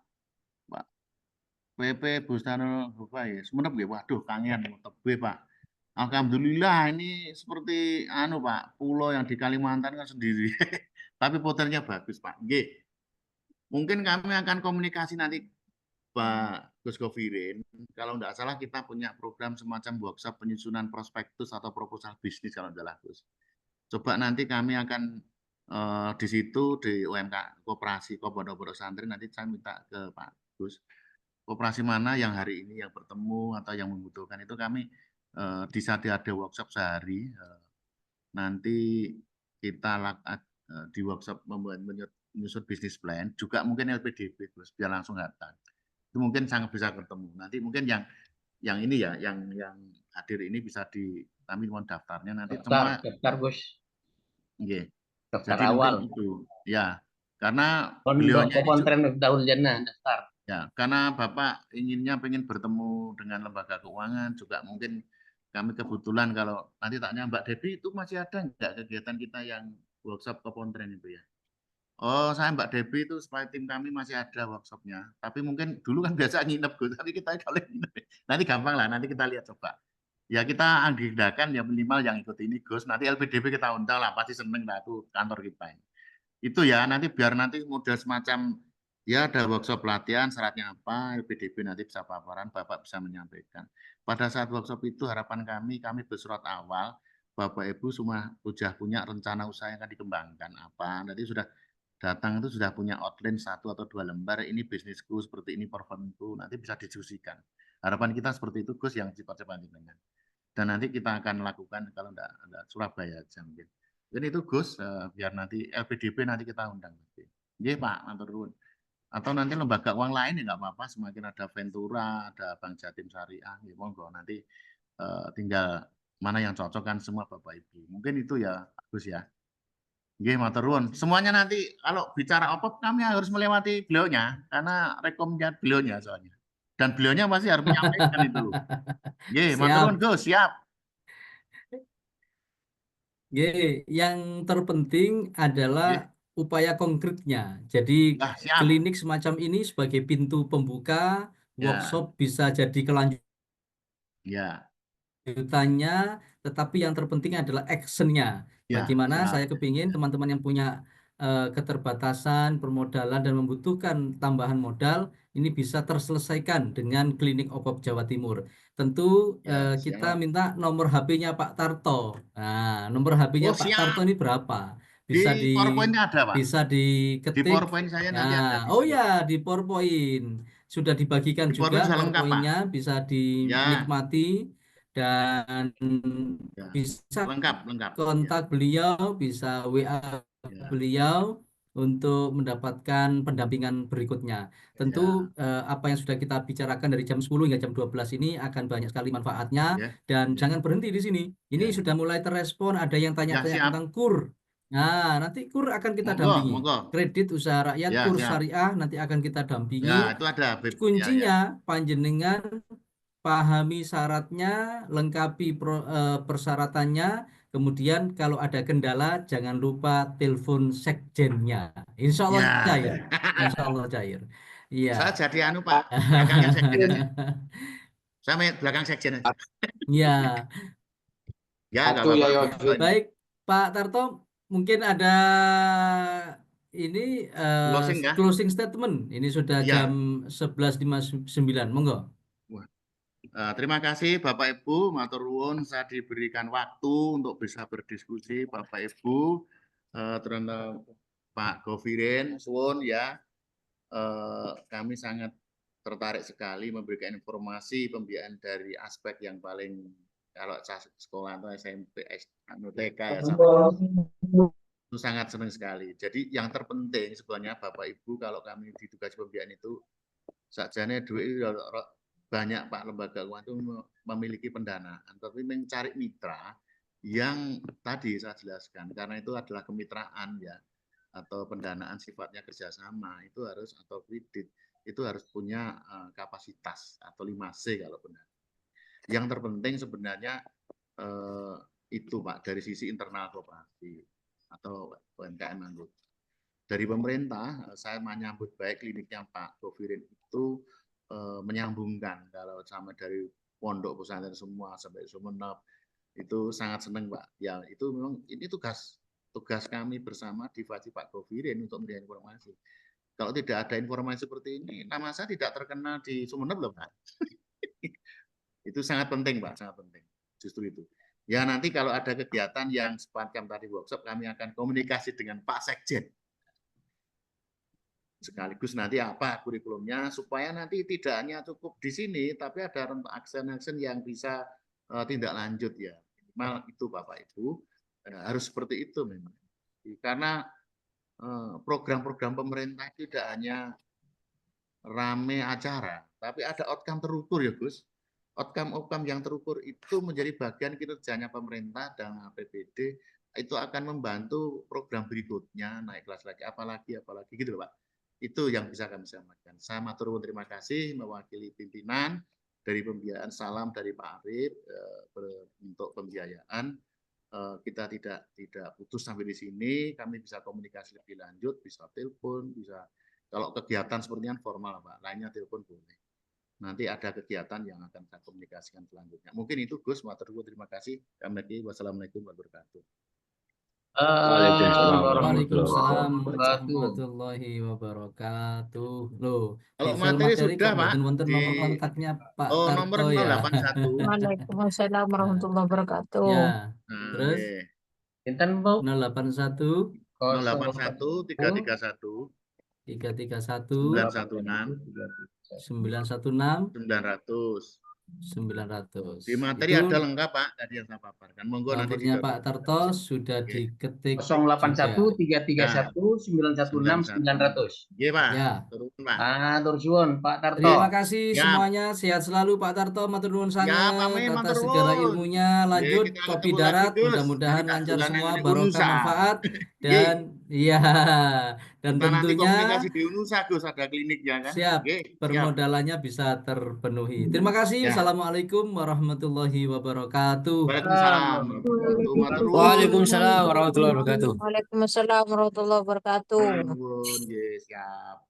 PP Bustanul Hufa ya. Semenep nggih. Waduh, kangen tebe, Pak. Alhamdulillah ini seperti Pak, pulau yang di Kalimantan kan sendiri. Tapi potensinya bagus, Pak. Nggih. Mungkin kami akan komunikasi nanti Pak Gus Govirin, kalau tidak salah kita punya program semacam workshop penyusunan prospektus atau proposal bisnis kalau tidak salah, Gus. Coba nanti kami akan di situ di UMK Koperasi Pondok Pesantren, nanti saya minta ke Pak Gus, koperasi mana yang hari ini yang bertemu atau yang membutuhkan itu kami di saat ada workshop sehari, nanti kita di workshop menyusun bisnis plan, juga mungkin LPDP, Gus, biar langsung datang. Itu mungkin sangat bisa ketemu. Nanti mungkin yang ini ya, yang hadir ini bisa kami mohon daftarnya nanti semua. Daftar Gus. Iya. Daftar Jadi awal. mungkin itu, ya, karena Pondok beliaunya Pesantren Miftahul Jannah daftar. ya, karena Bapak pengen bertemu dengan lembaga keuangan, juga mungkin kami kebetulan kalau nanti tanya Mbak Devi itu masih ada nggak kegiatan kita yang workshop Kepontren itu ya? Oh, saya Mbak Devi itu supaya tim kami masih ada workshopnya. Tapi mungkin dulu kan biasa nginep, Gus. Tapi kita kalau nginep, nanti gampang lah. Nanti kita lihat coba. Ya kita agendakan ya minimal yang ikut ini, Gus. Nanti LPDP kita undang lah. Pasti seneng lah itu kantor kita ini. Itu ya nanti biar nanti model semacam ya ada workshop pelatihan, syaratnya apa, LPDP nanti bisa paparan, Bapak bisa menyampaikan. Pada saat workshop itu harapan kami bersurat awal, Bapak Ibu semua sudah punya rencana usaha yang akan dikembangkan apa. Nanti sudah datang itu sudah punya outline 1 atau 2 lembar, ini bisnisku seperti ini, performku, nanti bisa didiskusikan. Harapan kita seperti itu, Gus, yang cepat-cepat dengan. Dan nanti kita akan lakukan kalau enggak Surabaya aja mungkin. Jadi itu Gus, biar nanti LPDP nanti kita undang. Iya Pak, matur nuwun. Atau nanti lembaga uang lain ya nggak apa-apa, semakin ada Ventura, ada Bank Jatim Syariah, ya monggo nanti tinggal mana yang cocok kan semua Bapak Ibu. Mungkin itu ya Gus ya. Nggih, matur nuwun. Semuanya nanti kalau bicara OPOP kami harus melewati beliaunya karena rekomendasi beliaunya soalnya. Dan beliaunya pasti harus menyampaikan itu loh. Nggih, matur nuwun Gus, siap. Nggih, yang terpenting adalah upaya konkretnya. Jadi Nah, siap. klinik semacam ini sebagai pintu pembuka, workshop bisa jadi kelanjutan. Ya. Lanjutannya, tetapi yang terpenting adalah actionnya. Ya, Bagaimana siap. saya kepingin teman-teman yang punya keterbatasan permodalan dan membutuhkan tambahan modal ini bisa terselesaikan dengan klinik OPOP Jawa Timur. Tentu Ya, kita siap. minta nomor HP-nya Pak Tarto. Nah, nomor HP-nya Oh, Pak siap. Tarto ini berapa? Di PowerPoint-nya ada, Pak. Bisa diketik. Di PowerPoint saya nanti ada. Nah, oh ya, di PowerPoint sudah dibagikan Di PowerPoint juga sudah lengkap, Pak. PowerPoint-nya bisa Ya. dinikmati dan Ya. bisa Lengkap. kontak beliau, bisa WA beliau untuk mendapatkan pendampingan berikutnya. Tentu apa yang sudah kita bicarakan dari jam 10 hingga jam 12 ini akan banyak sekali manfaatnya dan jangan berhenti di sini. Ini sudah mulai terrespon, ada yang tanya-tanya tentang KUR. Nah, nanti KUR akan kita dampingi. Kredit usaha rakyat, KUR syariah nanti akan kita dampingi. Ya, itu ada. Kuncinya panjenengan pahami syaratnya, lengkapi persyaratannya, kemudian kalau ada kendala jangan lupa telepon sekjennya. Insya Allah cair. Insya Allah cair. Iya. Saya jadi Pak, belakangnya sekjen aja. Saya belakang sekjen aja. Iya. Ya, kalau baik, Pak Tarto, mungkin ada ini closing statement. Ini sudah jam 11.59. Monggo. Terima kasih Bapak Ibu, matur nuwun saya diberikan waktu untuk bisa berdiskusi Bapak Ibu, terutama Pak Govirin, suwun ya. Kami sangat tertarik sekali memberikan informasi pembiayaan dari aspek yang paling kalau sekolah atau SMP, TK ya itu sangat senang sekali. Jadi yang terpenting sebenarnya Bapak Ibu kalau kami ditugasi pembiayaan itu sakjane duit banyak Pak lembaga keuangan itu memiliki pendanaan, tapi mencari mitra yang tadi saya jelaskan karena itu adalah kemitraan ya atau pendanaan sifatnya kerjasama itu harus atau kredit itu harus punya kapasitas atau 5C kalau benar. Yang terpenting sebenarnya itu Pak dari sisi internal koperasi atau UMKM anggota. Dari pemerintah saya menyambut baik kliniknya Pak Govirin itu menyambungkan kalau sama dari pondok pesantren semua sampai Sumeneb itu sangat senang Pak. Ya itu memang ini tugas kami bersama di Faji Pak Govirin untuk memberikan informasi. Kalau tidak ada informasi seperti ini, nama saya tidak terkenal di Sumeneb loh, Pak. Itu sangat penting, Pak, sangat penting. Justru itu. Ya nanti kalau ada kegiatan yang semacam tadi workshop, kami akan komunikasi dengan Pak Sekjen. Sekaligus nanti apa kurikulumnya, supaya nanti tidak hanya cukup di sini, tapi ada action-action yang bisa tindak lanjut ya. Minimal itu Bapak Ibu, harus seperti itu memang. Karena program-program pemerintah tidak hanya rame acara, tapi ada outcome terukur ya Gus. Outcome yang terukur itu menjadi bagian kinerjanya pemerintah dan APBD, itu akan membantu program berikutnya naik kelas lagi, apalagi gitu loh Pak. Itu yang bisa kami sampaikan. Saya matur nuwun, terima kasih mewakili pimpinan dari pembiayaan, salam dari Pak Arif untuk pembiayaan. Kita tidak putus sampai di sini, kami bisa komunikasi lebih lanjut, bisa telepon, bisa kalau kegiatan seperti ini formal Pak, lainnya telepon boleh. Nanti ada kegiatan yang akan saya komunikasikan selanjutnya. Mungkin itu Gus, matur nuwun, terima kasih. Wassalamualaikum warahmatullahi wabarakatuh. Waalaikumsalam warahmatullahi wabarakatuh. Loh, Kalau di file materi materi sudah kok Pak, wonten di nomor kontaknya Pak nomor Tarto ya. 081. Waalaikumsalam warahmatullahi wabarakatuh. Ya, Nah, terus Pinten Bu? 081 081 331 331 916 916 900. 900. Di materi Itu ada lengkap Pak, tadi yang saya paparkan. Monggo nanti nomornya Pak Tarto sudah diketik 081 juga. 331 916 900. Iya Pak, Ya. turun Pak. Matur suwun Pak Tarto. Terima kasih Ya. semuanya, sehat selalu Pak Tarto, matur nuwun Ya, sangat Pak atas matur segala nuwun. ilmunya. Lanjut kita kopi ketemu lagi, darat, Gus. mudah-mudahan Nanti lancar takjulannya semua, di barokah Unusa. manfaat Nggih. dan iya, dan Kita nanti tentunya komunikasi di Unusa Gus, ada kliniknya kan. siap, Nggih, siap. permodalannya bisa terpenuhi. Terima kasih. Ya. Assalamualaikum warahmatullahi wabarakatuh. Waalaikumsalam. Matur nuwun. Waalaikumsalam warahmatullahi wabarakatuh. Waalaikumsalam warahmatullahi wabarakatuh. Nuwun, nggih, siap.